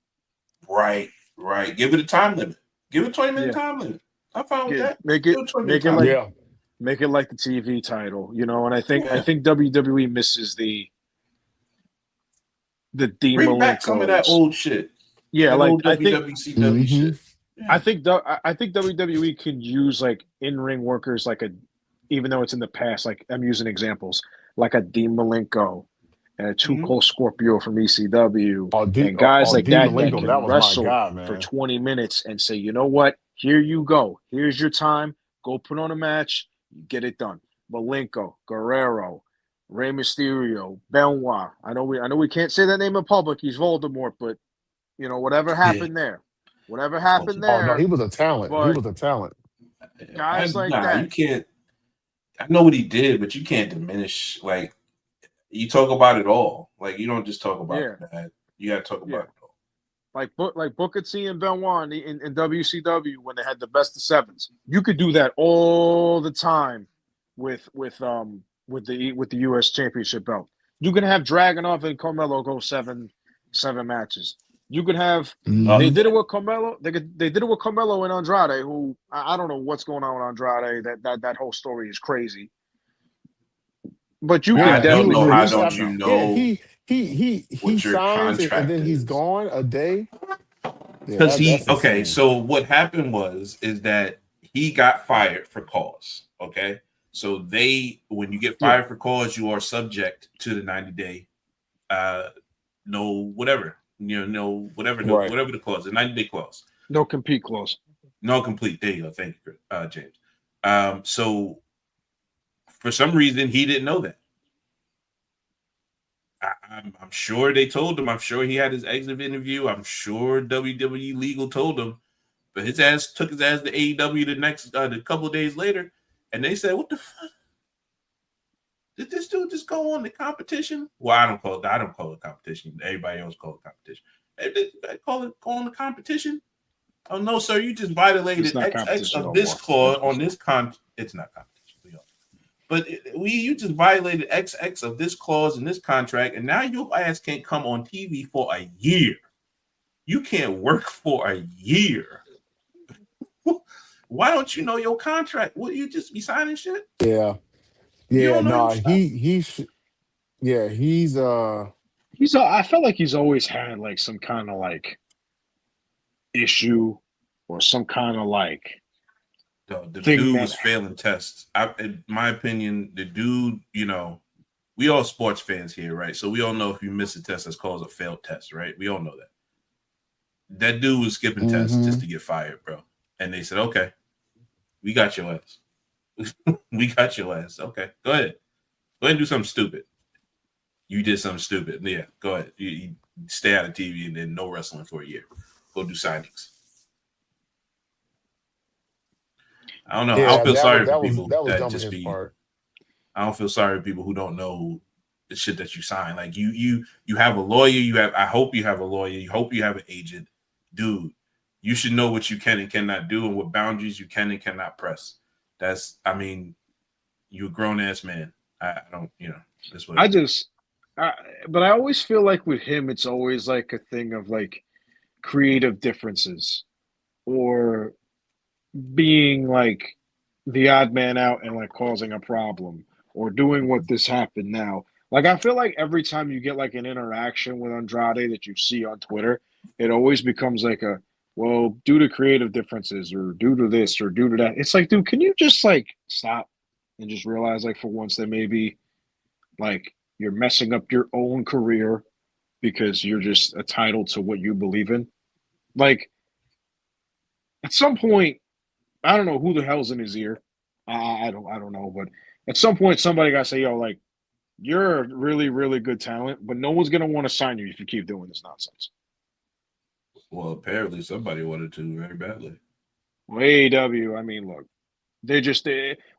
Right, right. Give it a time limit. Give it 20-minute Yeah, time limit. I'm fine with that. make Give it it 20-minute make it time like limit. Yeah. make it like the TV title, And I Yeah. think WWE misses the Dean Bring back some of that Malenkos. old shit. Yeah, That like old WWCW Mm-hmm. shit. Yeah. I think WWE can use like in ring workers even though it's in the past, like I'm using examples like a Dean Malenko and a Too Mhm. Cold Scorpio from ECW and guys like D. that Malenko, can that was my wrestle guy, for man. 20 minutes and say, you know what? Here you go. Here's your time. Go put on a match. Get it done. Malenko, Guerrero, Rey Mysterio, Benoit. I know we can't say that name in public. He's Voldemort, but whatever Yeah. happened there, whatever happened Oh no, he there. was a talent. He But was a talent. guys like You that, can't. I know what he did, but you can't diminish. Like you talk about it all. Like you don't just talk about yeah, the bad. You got to talk yeah. about it all. Like Booker T and Benoit in WCW when they had the best of sevens. You could do that all the time with the US Championship belt. You can have Dragunov and Carmelo go seven matches. You could have they Mm-hmm. did it with Carmelo. They did it with Carmelo and Andrade, who I don't know what's going on with Andrade. That whole story is crazy. But you could I Yeah, he don't was know. definitely How mess released don't something after. you up. Yeah, know he what your signs and then contract he's is? gone a day. Yeah, Because that's okay. insane. So what happened is that he got fired for cause. Okay. So when you get Yeah, fired for cause, you are subject to the 90-day, no whatever, no whatever, no Right. whatever the clause, the 90-day clause. no compete clause. No complete. There you go. Thank you, James. So for some reason he didn't know that. I'm sure they told him. I'm sure he had his exit interview. I'm sure WWE legal told him, but his ass took his ass to AEW the couple of days later, and they said, "What the fuck? Did this dude just go on the competition?" Well, I don't call it competition. Everybody else call it competition. They call it go on the competition. Oh no, sir! You just It's violated not XX competition of no this more. clause on this con. It's not competition. But you just violated XX of this clause in this contract, and now your ass can't come on TV for a year. You can't work for a year. Why don't you know your contract? Will you just be signing shit? Yeah. You Yeah. don't know your No, stuff. yeah, he's I felt like he's always had like some kind of like issue or some kind of like The thing dude that was failing tests. In my opinion, the dude, we all sports fans here, right? So we all know if you miss a test, that's called a failed test, right? We all know that. That dude was skipping tests just mm-hmm. to get fired, bro. And they said, okay, we got your ass. We got your ass. Okay, go ahead. Go ahead and do something stupid. You did something stupid. Yeah, go ahead. You stay out of TV and then no wrestling for a year. Go do signings. I don't know. I don't Yeah, feel sorry for people that was that dumb on just his be. part. I don't feel sorry for people who don't know the shit that you sign. Like you have a lawyer. I hope you have a lawyer. You hope you have an agent, dude. You should know what you can and cannot do and what boundaries you can and cannot press. You're a grown ass man. I don't, that's what I it is. just but I always feel like with him it's always like a thing of like creative differences or being like the odd man out and like causing a problem or doing what this happened now. Like, I feel like every time you get like an interaction with Andrade that you see on Twitter, it always becomes like well, due to creative differences or due to this or due to that. It's like, dude, can you just like stop and just realize like for once that maybe like you're messing up your own career because you're just entitled to what you believe in? Like, at some point, I don't know who the hell's in his ear. I don't know, but at some point somebody got to say, yo, like, you're a really, really good talent, but no one's gonna want to sign you if you keep doing this nonsense. Well, apparently somebody wanted to very badly. Well, AEW, I mean, look,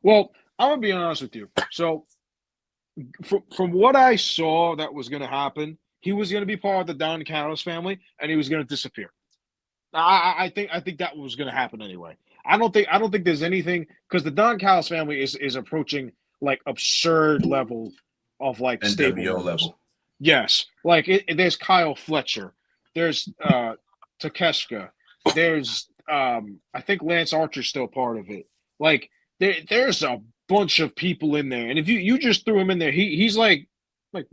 well, I'm gonna be honest with you. So, from what I saw that was gonna happen, he was gonna be part of the Don Callis family, and he was gonna disappear. I think that was gonna happen anyway. I don't think there's anything because the Don Callis family is approaching like absurd level of like stable NWO members. level. Yes, like there's Kyle Fletcher, there's Takeshita, there's I think Lance Archer's still part of it. Like there's a bunch of people in there, and if you just threw him in there, he's like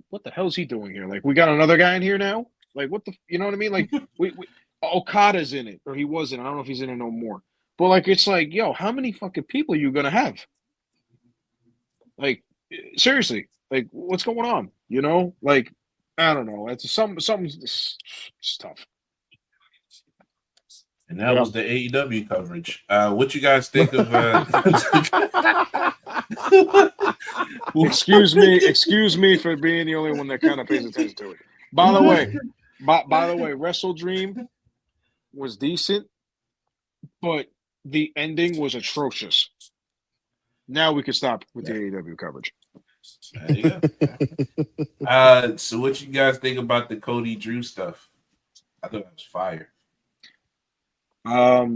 what the hell's he doing here? Like we got another guy in here now. Like what the you know what I mean? Like we Okada's in it, or he wasn't. I don't know if he's in it no more. But like it's like yo, how many fucking people are you gonna have? Like seriously, like what's going on? You know, like I don't know. It's something's it's tough. And that was the AEW coverage. What you guys think of? Excuse me for being the only one that kind of pays attention to it. By the way, Wrestle Dream was decent, but the ending was atrocious. Now we can stop with the AEW coverage. So what you guys think about the Cody Drew stuff? I thought it was fire. I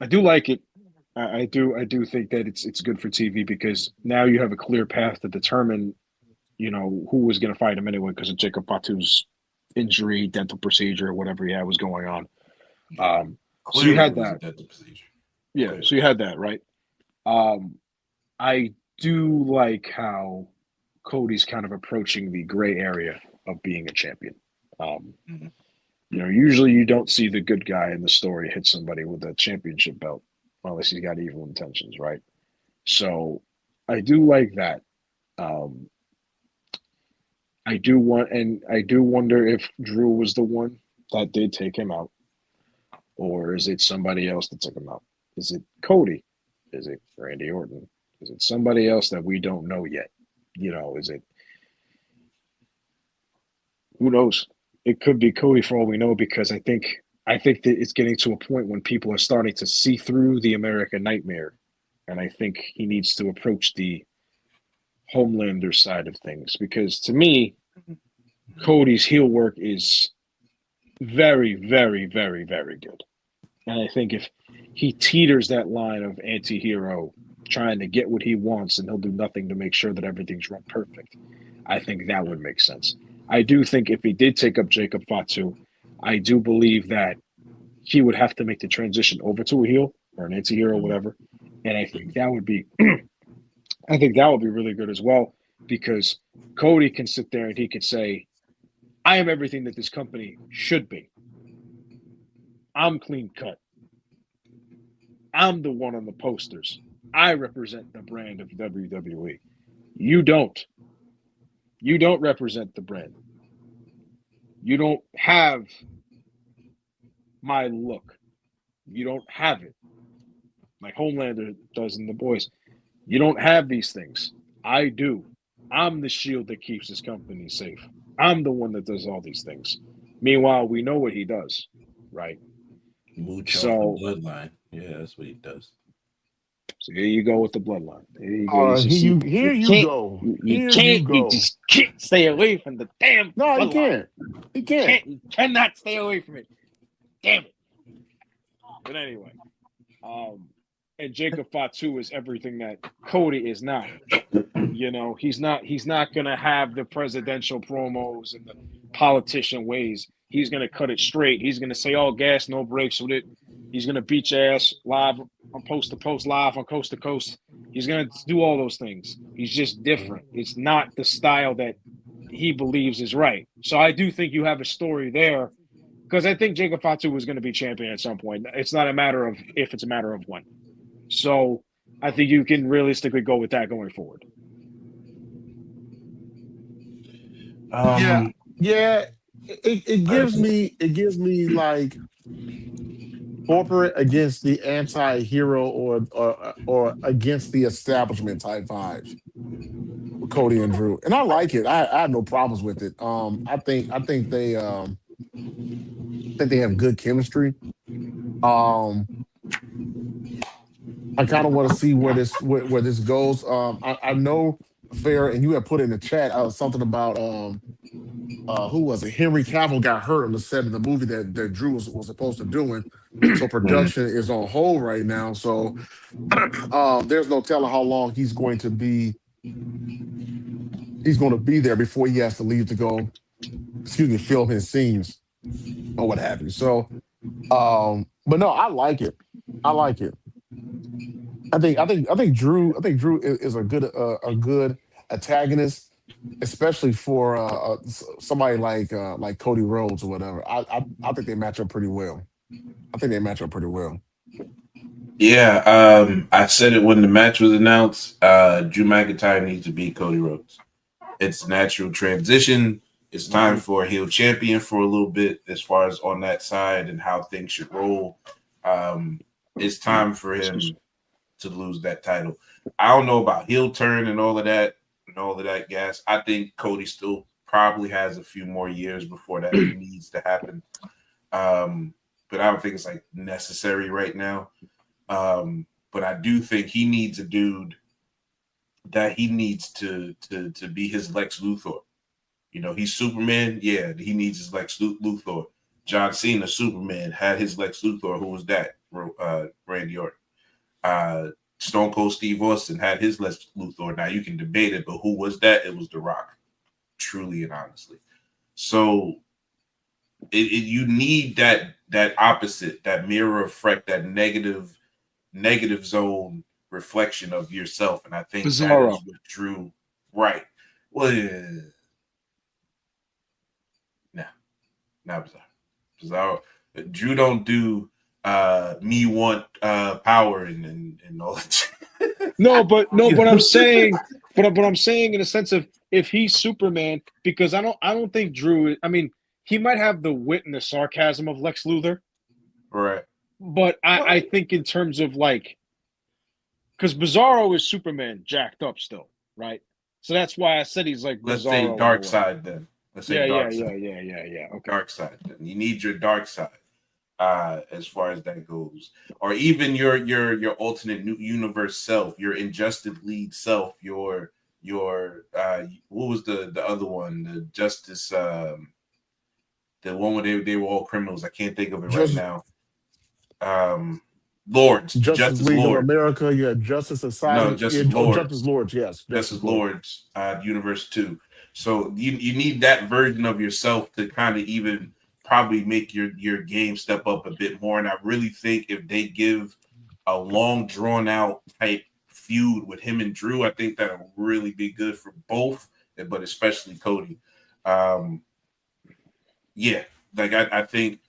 do like it. I do think that it's good for TV because now you have a clear path to determine, you know, who was going to fight him anyway because of Jacob Fatu's injury, dental procedure, whatever he had was going on. So you had that. Yeah, so you had that, right? I do like how Cody's kind of approaching the gray area of being a champion. You know, usually you don't see the good guy in the story hit somebody with a championship belt unless he's got evil intentions, right? So I do like that. I do wonder if Drew was the one that did take him out, or is it somebody else that took him out? Is it Cody? Is it Randy Orton? Is it somebody else that we don't know yet? You know, is it? Who knows? It could be Cody for all we know because I think that it's getting to a point when people are starting to see through the American nightmare, and I think he needs to approach the Homelander side of things because to me, Cody's heel work is very, very, very, very good, and I think if he teeters that line of anti-hero, trying to get what he wants, and he'll do nothing to make sure that everything's run perfect, I think that would make sense. I do think if he did take up Jacob Fatu, I do believe that he would have to make the transition over to a heel or an anti-hero, whatever. And I think that would be really good as well because Cody can sit there and he can say, I am everything that this company should be. I'm clean cut. I'm the one on the posters. I represent the brand of WWE. You don't. You don't represent the brand. You don't have my look. You don't have it. Like Homelander does in The Boys. You don't have these things. I do. I'm the shield that keeps this company safe. I'm the one that does all these things. Meanwhile, we know what he does, right? Mooch off the bloodline. Yeah, that's what he does. So here you go with the bloodline. Here you go. Here you go. You just can't stay away from the damn bloodline. He can't. He can't. You cannot stay away from it. Damn it. But anyway, and Jacob Fatu is everything that Cody is not. You know, he's not gonna have the presidential promos and the politician ways. He's gonna cut it straight. He's gonna say all gas, no brakes with it. He's gonna beat your ass live on post to post, live on coast to coast. He's gonna do all those things. He's just different. It's not the style that he believes is right. So I do think you have a story there because I think Jacob Fatu was going to be champion at some point. It's not a matter of if, it's a matter of when. So I think you can realistically go with that going forward. Yeah. It gives me like corporate against the anti-hero or against the establishment type vibes with Cody and Drew. And I like it. I have no problems with it. I think they have good chemistry. Um I kind of want to see where this goes. I know Fair, and you have put in the chat something about who was it? Henry Cavill got hurt on the set of the movie that Drew was supposed to doing. So production is on hold right now. So there's no telling how long he's going to be there before he has to leave to go, film his scenes or what have you. So but no, I like it. I like it. I think Drew is a good antagonist, especially for somebody like Cody Rhodes or whatever. I think they match up pretty well. I think they match up pretty well. Yeah, I said it when the match was announced. Drew McIntyre needs to beat Cody Rhodes. It's natural transition. It's time for a heel champion for a little bit, as far as on that side and how things should roll. It's time for him to lose that title. I don't know about heel turn and all of that gas. I think Cody still probably has a few more years before that needs to happen. But I don't think it's like necessary right now. But I do think he needs a dude that he needs to be his Lex Luthor. You know, he's Superman. Yeah, he needs his Lex Luthor. John Cena, Superman, had his Lex Luthor. Who was that? Randy Orton. Stone Cold Steve Austin had his Lex Luthor. Now you can debate it, but who was that? It was The Rock, truly and honestly. So you need that opposite, that mirror effect, that negative zone reflection of yourself, and I think Bizarro. that is what Drew. Right. Well, not Bizarro. Drew don't do me want power and all that. But I'm saying, but I'm saying in a sense of if he's Superman, because I don't think Drew. I mean, he might have the wit and the sarcasm of Lex Luthor, Right? But I think in terms of like, because Bizarro is Superman jacked up still, right? So that's why I said he's like Bizarro. Let's say dark side then. Let's say dark side. Yeah. Okay. Dark side. Then. You need your dark side. As far as that goes, or even your alternate new universe self, your injustice lead self, your what was the other one, the justice, the one where they were all criminals. I can't think of it right now. Lords, Justice League Lord. of America, you have Justice Society, Justice Lords. Justice Lords, yes, Justice Lords, Universe 2. So you need that version of yourself to kind of even probably make your game step up a bit more. And I really think if they give a long drawn out type feud with him and Drew, I think that'll really be good for both, but especially Cody. Yeah, like I think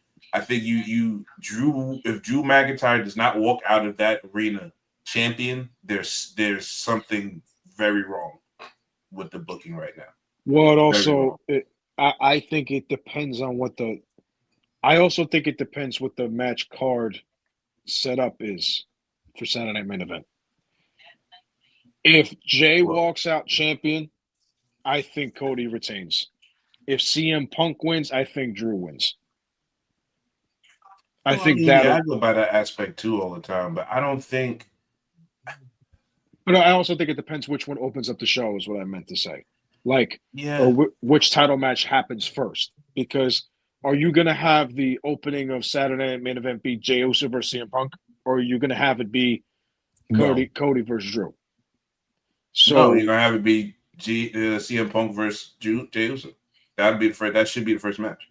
you Drew, if Drew McIntyre does not walk out of that arena champion, there's something very wrong with the booking right now. Well, it also I think it depends on what the. I also think it depends what the match card setup is for Saturday Night Main Event. If Jey walks out champion, I think Cody retains. If CM Punk wins, I think Drew wins. I go by that aspect too all the time, but I don't think. But I also think it depends which one opens up the show. Is what I meant to say. Like, or which title match happens first? Because are you going to have the opening of Saturday Night Main Event be Jey Uso versus CM Punk, or are you going to have it be Cody versus Drew? So you're going to have it be CM Punk versus Jey Uso. That should be the first match.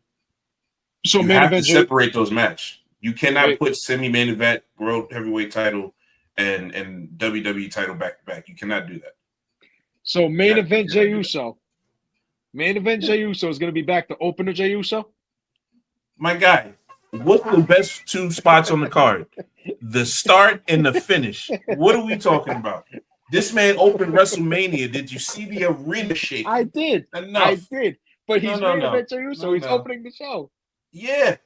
So you have to separate those matches. You cannot put semi-main event, world heavyweight title, and WWE title back to back. You cannot do that. So main event Jey Uso, Main event Jey Uso is going to be back to opener Jey Uso. My guy, what's the best 2 spots on the card? The start and the finish. What are we talking about? This man opened WrestleMania. Did you see the arena shake? I did. Enough. I did. But he's main event Jey Uso. He's opening the show. Yeah.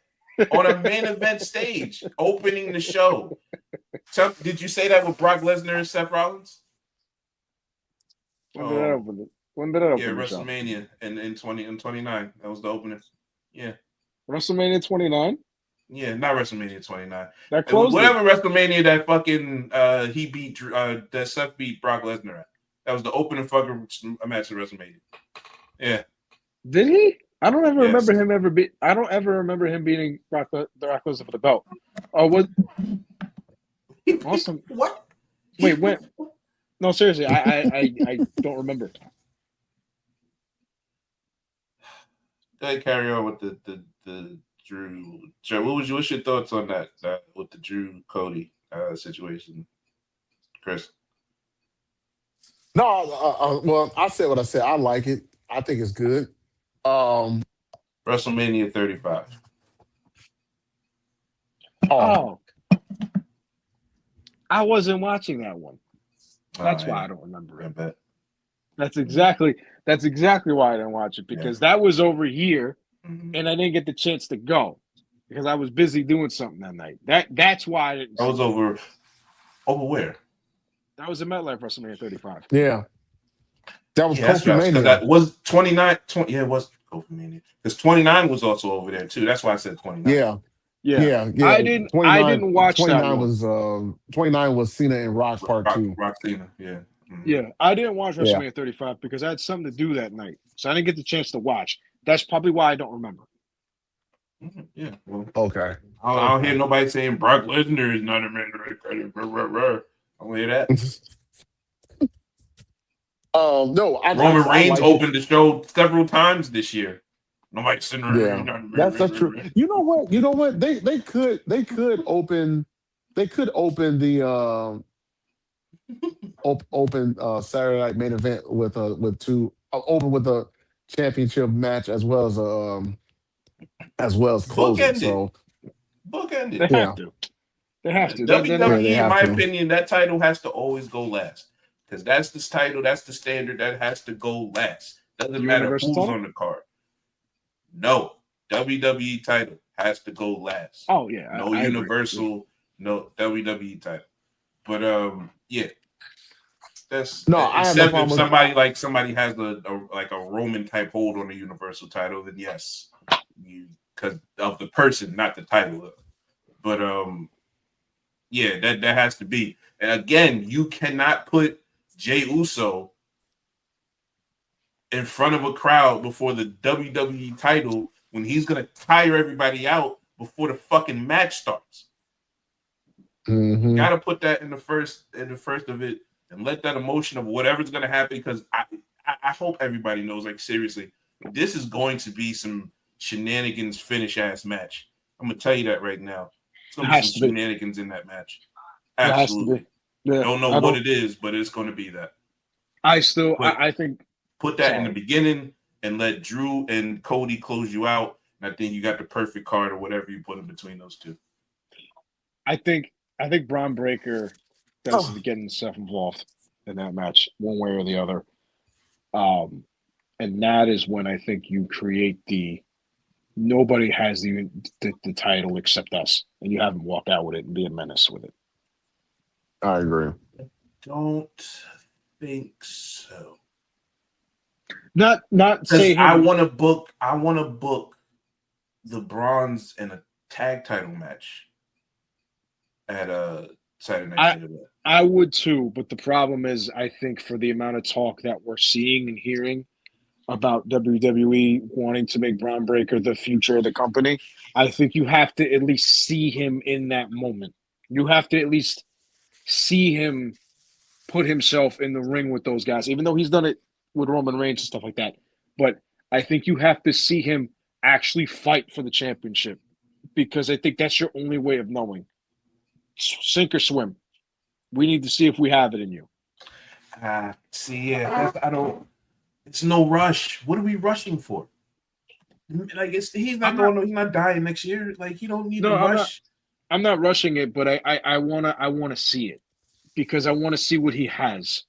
On a main event stage, opening the show. Did you say that with Brock Lesnar and Seth Rollins? When did that open? When did that open? Yeah, WrestleMania in 29. That was the opener. Yeah. WrestleMania 29? Yeah, not WrestleMania 29. That closed whatever WrestleMania that fucking he beat that Seth beat Brock Lesnar at. That was the opening fucking match of WrestleMania. Yeah. Did he? I don't ever remember him ever beat. I don't ever remember him beating Brock Lesnar for the belt. Oh, what? Awesome. What? Wait, when? No, seriously, I don't remember. Go ahead, carry on with the Drew. What's your thoughts on that with the Drew Cody situation, Chris? No, well, I said what I said. I like it. I think it's good. WrestleMania 35. Oh. I wasn't watching that one. That's why I don't remember it. I bet. That's exactly why I didn't watch it, because that was over here, and I didn't get the chance to go because I was busy doing something that night. That's why I didn't. That was over where? That was a MetLife WrestleMania 35. Yeah. That was Kofi Mania. That was 29. Yeah, it was Kofi Mania. Because 29 was also over there too. That's why I said 29. Yeah. I didn't watch 29 that was 29 was Cena and Rock Part 2. Rock Cena, yeah. Mm-hmm. Yeah, I didn't watch WrestleMania 35 because I had something to do that night. So I didn't get the chance to watch. That's probably why I don't remember. Mm-hmm. Yeah. Well, okay. I don't hear nobody saying Brock Lesnar is not a man. I don't hear that. No, Roman Reigns opened the show several times this year. Nobody's sitting around. Yeah, that's true. You know what? They could open the open Saturday Night Main Event with open with a championship match as well as closing. Bookended. So bookended. They have to. WWE, in my opinion, that title has to always go last. Because that's the title, that's the standard, that has to go last. Doesn't matter who's on the card. No, WWE title has to go last. Oh yeah, no I Universal, agree. No WWE title. But yeah, that's except if somebody has a Roman type hold on the Universal title, then yes, because of the person, not the title. But yeah, that has to be. And again, you cannot put Jey Uso in front of a crowd before the WWE title when he's gonna tire everybody out before the fucking match starts. Mm-hmm. Gotta put that in the first of it and let that emotion of whatever's gonna happen, because I hope everybody knows, like, seriously, this is going to be some shenanigans finish ass match. I'm gonna tell you that right now. It's gonna be some shenanigans in that match. Absolutely. Yeah, don't know what it is, but it's gonna be that. I think put that in the beginning and let Drew and Cody close you out. And I think you got the perfect card or whatever you put in between those two. I think Bron Breakker does get himself involved in that match one way or the other. And that is when I think you create nobody has the title except us, and you have them walk out with it and be a menace with it. I agree. I don't think so. Not say I want to book the Bronze in a tag title match at a Saturday Night. I would too, but the problem is, I think for the amount of talk that we're seeing and hearing about WWE wanting to make Bron Breakker the future of the company, I think you have to at least see him in that moment. You have to at least see him put himself in the ring with those guys, even though he's done it with Roman Reigns and stuff like that. But I think you have to see him actually fight for the championship, because I think that's your only way of knowing. Sink or swim. We need to see if we have it in you. I don't. It's no rush. What are we rushing for? Like he's not dying next year. Like you don't need to rush. I'm not rushing it, but I wanna see it because I want to see what he has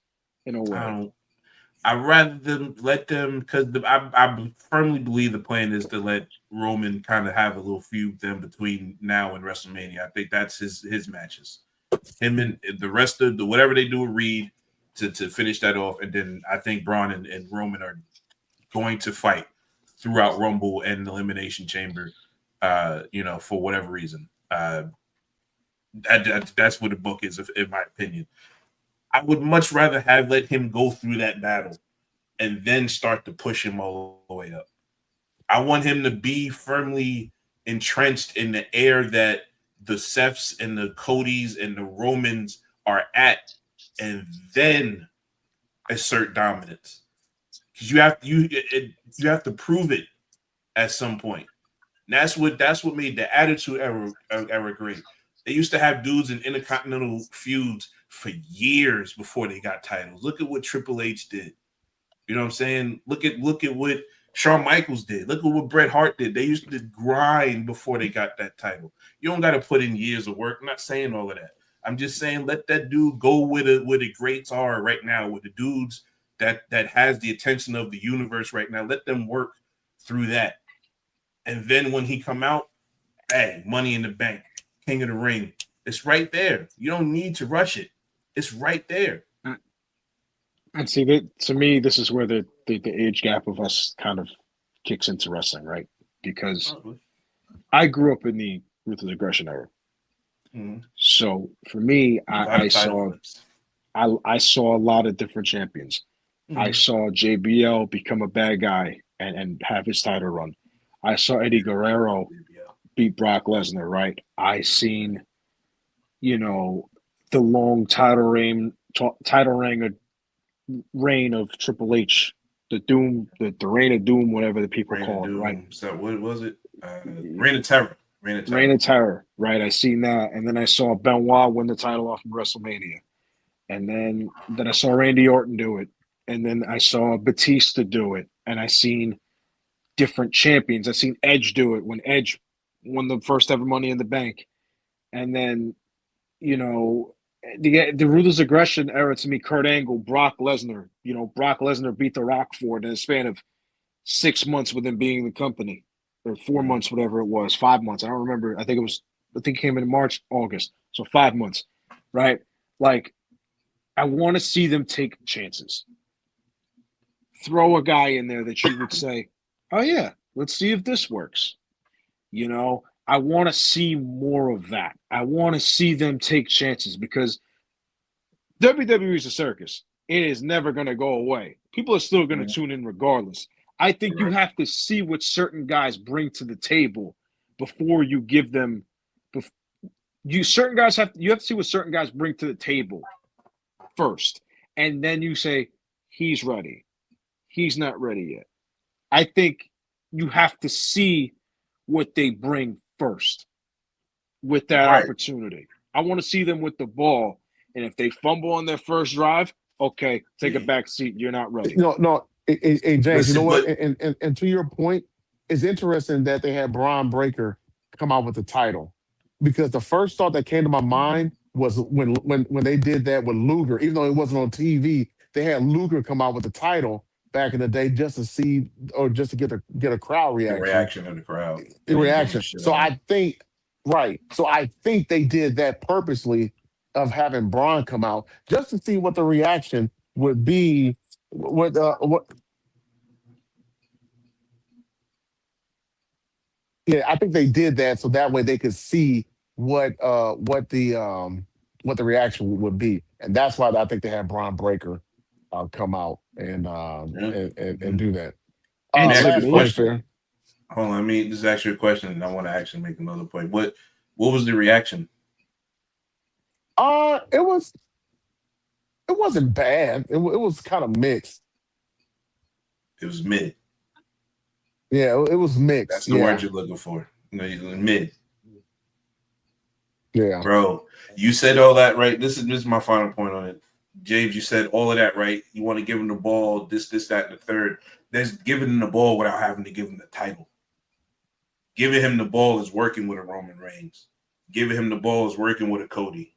in a way. I'd rather them let them because I firmly believe the plan is to let Roman kind of have a little feud then between now and WrestleMania. I think that's his matches. Him and the rest of the whatever they do with Reed to finish that off, and then I think Bron and Roman are going to fight throughout Rumble and Elimination Chamber. For whatever reason. That's what the book is, in my opinion. I would much rather have let him go through that battle and then start to push him all the way up. I want him to be firmly entrenched in the air that the Seths and the Codys and the Romans are at, and then assert dominance. Because you have to prove it at some point. And that's what made the Attitude Era great. They used to have dudes in intercontinental feuds for years before they got titles. Look at what Triple H did. You know what I'm saying? Look at what Shawn Michaels did. Look at what Bret Hart did. They used to grind before they got that title. You don't got to put in years of work. I'm not saying all of that. I'm just saying let that dude go where the greats are right now, with the dudes that has the attention of the universe right now. Let them work through that. And then when he come out, hey, Money in the Bank, King of the Ring. It's right there. You don't need to rush it. It's right there. And see, that to me, this is where the age gap of us kind of kicks into wrestling, right? Because I grew up in the Ruthless Aggression era. Mm-hmm. So for me, I saw a lot of different champions. Mm-hmm. I saw JBL become a bad guy and have his title run. I saw Eddie Guerrero beat Brock Lesnar, right? I seen, the long title reign of Triple H, the Doom, the Reign of Doom, whatever the people call it, right? So what was it? Reign of Terror. Reign of Terror, right? I seen that, and then I saw Benoit win the title off in WrestleMania, and then I saw Randy Orton do it, and then I saw Batista do it, and I seen different champions. I seen Edge do it when Edge won the first ever Money in the Bank, and then the Ruthless Aggression era to me, Kurt Angle, Brock Lesnar. Brock Lesnar beat The Rock for it in a span of 6 months with him being in the company, or 4 months, whatever it was, 5 months. I don't remember. I think it came in March, August, so 5 months, right? Like, I want to see them take chances. Throw a guy in there that you would say, oh yeah, let's see if this works. I want to see more of that. I want to see them take chances because WWE is a circus. It is never going to go away. People are still going to tune in regardless. I think you have to see what certain guys bring to the table before you give them. You have to see what certain guys bring to the table first, and then you say he's ready. He's not ready yet. I think you have to see what they bring first with that opportunity. I want to see them with the ball, and if they fumble on their first drive, okay, take a back seat. You're not ready. No. Hey, James, you know what? And to your point, it's interesting that they had Bron Breakker come out with the title, because the first thought that came to my mind was when they did that with Luger, even though it wasn't on TV, they had Luger come out with the title back in the day just to see, or just to get a crowd reaction. The reaction of the crowd. The reaction. So I think they did that purposely, of having Bron come out just to see what the reaction would be. Yeah, I think they did that so that way they could see what the reaction would be, and that's why I think they had Bron Breakker come out and do that. Last question. Hold on, this is actually a question, and I want to actually make another point. What was the reaction? It wasn't bad. It was kind of mixed. It was mid. Yeah, it was mixed. That's the word you're looking for. You're mid. Yeah, bro. You said all that, right? This is my final point on it. James, you said all of that, right? You want to give him the ball, this, that, and the third. There's giving him the ball without having to give him the title. Giving him the ball is working with a Roman Reigns. Giving him the ball is working with a Cody.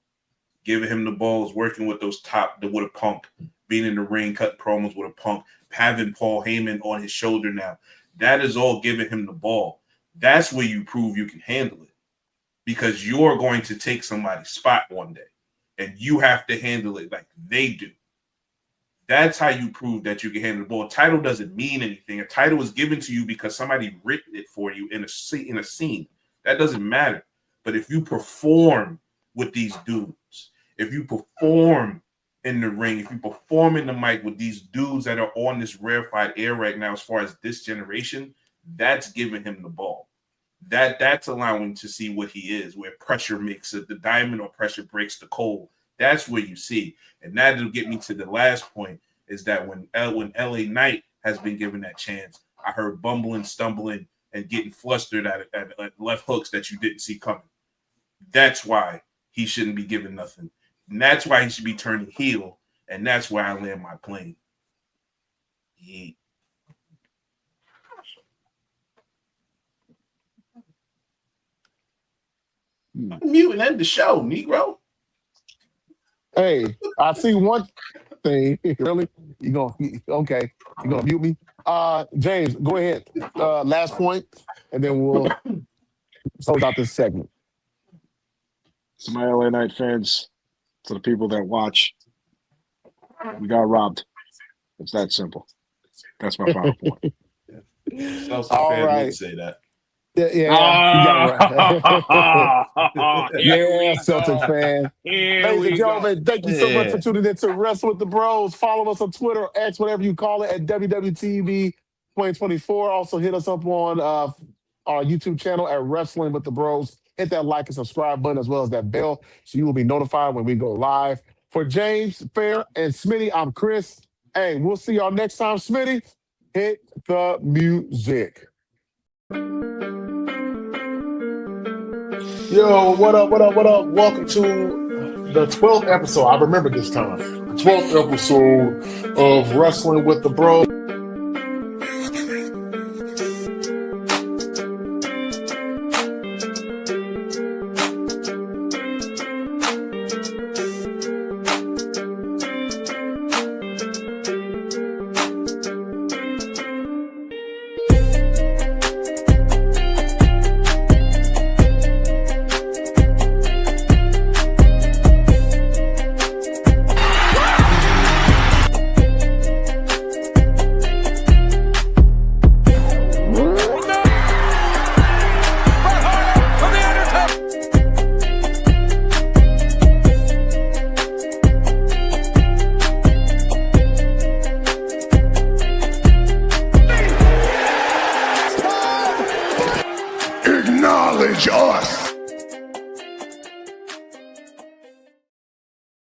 Giving him the ball is working with with a Punk. Being in the ring, cutting promos with a Punk. Having Paul Heyman on his shoulder now. That is all giving him the ball. That's where you prove you can handle it. Because you're going to take somebody's spot one day. And you have to handle it like they do. That's how you prove that you can handle the ball. A title doesn't mean anything. A title is given to you because somebody written it for you in a scene. That doesn't matter. But if you perform with these dudes, if you perform in the ring, if you perform in the mic with these dudes that are on this rarefied air right now, as far as this generation, that's giving him the ball. That's allowing him to see what he is, where pressure makes it, the diamond or pressure breaks the coal. That's where you see. And that'll get me to the last point, is that when LA Knight has been given that chance, I heard bumbling, stumbling, and getting flustered at left hooks that you didn't see coming. That's why he shouldn't be given nothing. And that's why he should be turning heel. And that's where I land my plane. Yeet. I'm muting end the show, Negro. Hey, I see one thing. Really? Okay. You gonna mute me? James, go ahead. Last point, and then we'll close out this segment. To my LA Knight fans, to the people that watch, we got robbed. It's that simple. That's my final point. All right. Say that. Yeah, you got right. Yeah, Celtics fan. Ladies and gentlemen, thank you so much for tuning in to Wrestle with the Bros. Follow us on Twitter or X, whatever you call it, at WWTV 2024. Also hit us up on our YouTube channel at Wrestling with the Bros. Hit that like and subscribe button as well as that bell so you will be notified when we go live. For James, Fair, and Smitty, I'm Chris. Hey, we'll see y'all next time. Smitty, hit the music. Yo, what up? Welcome to the 12th episode. I remember this time. 12th episode of Wrestling with the Bros. Acknowledge us.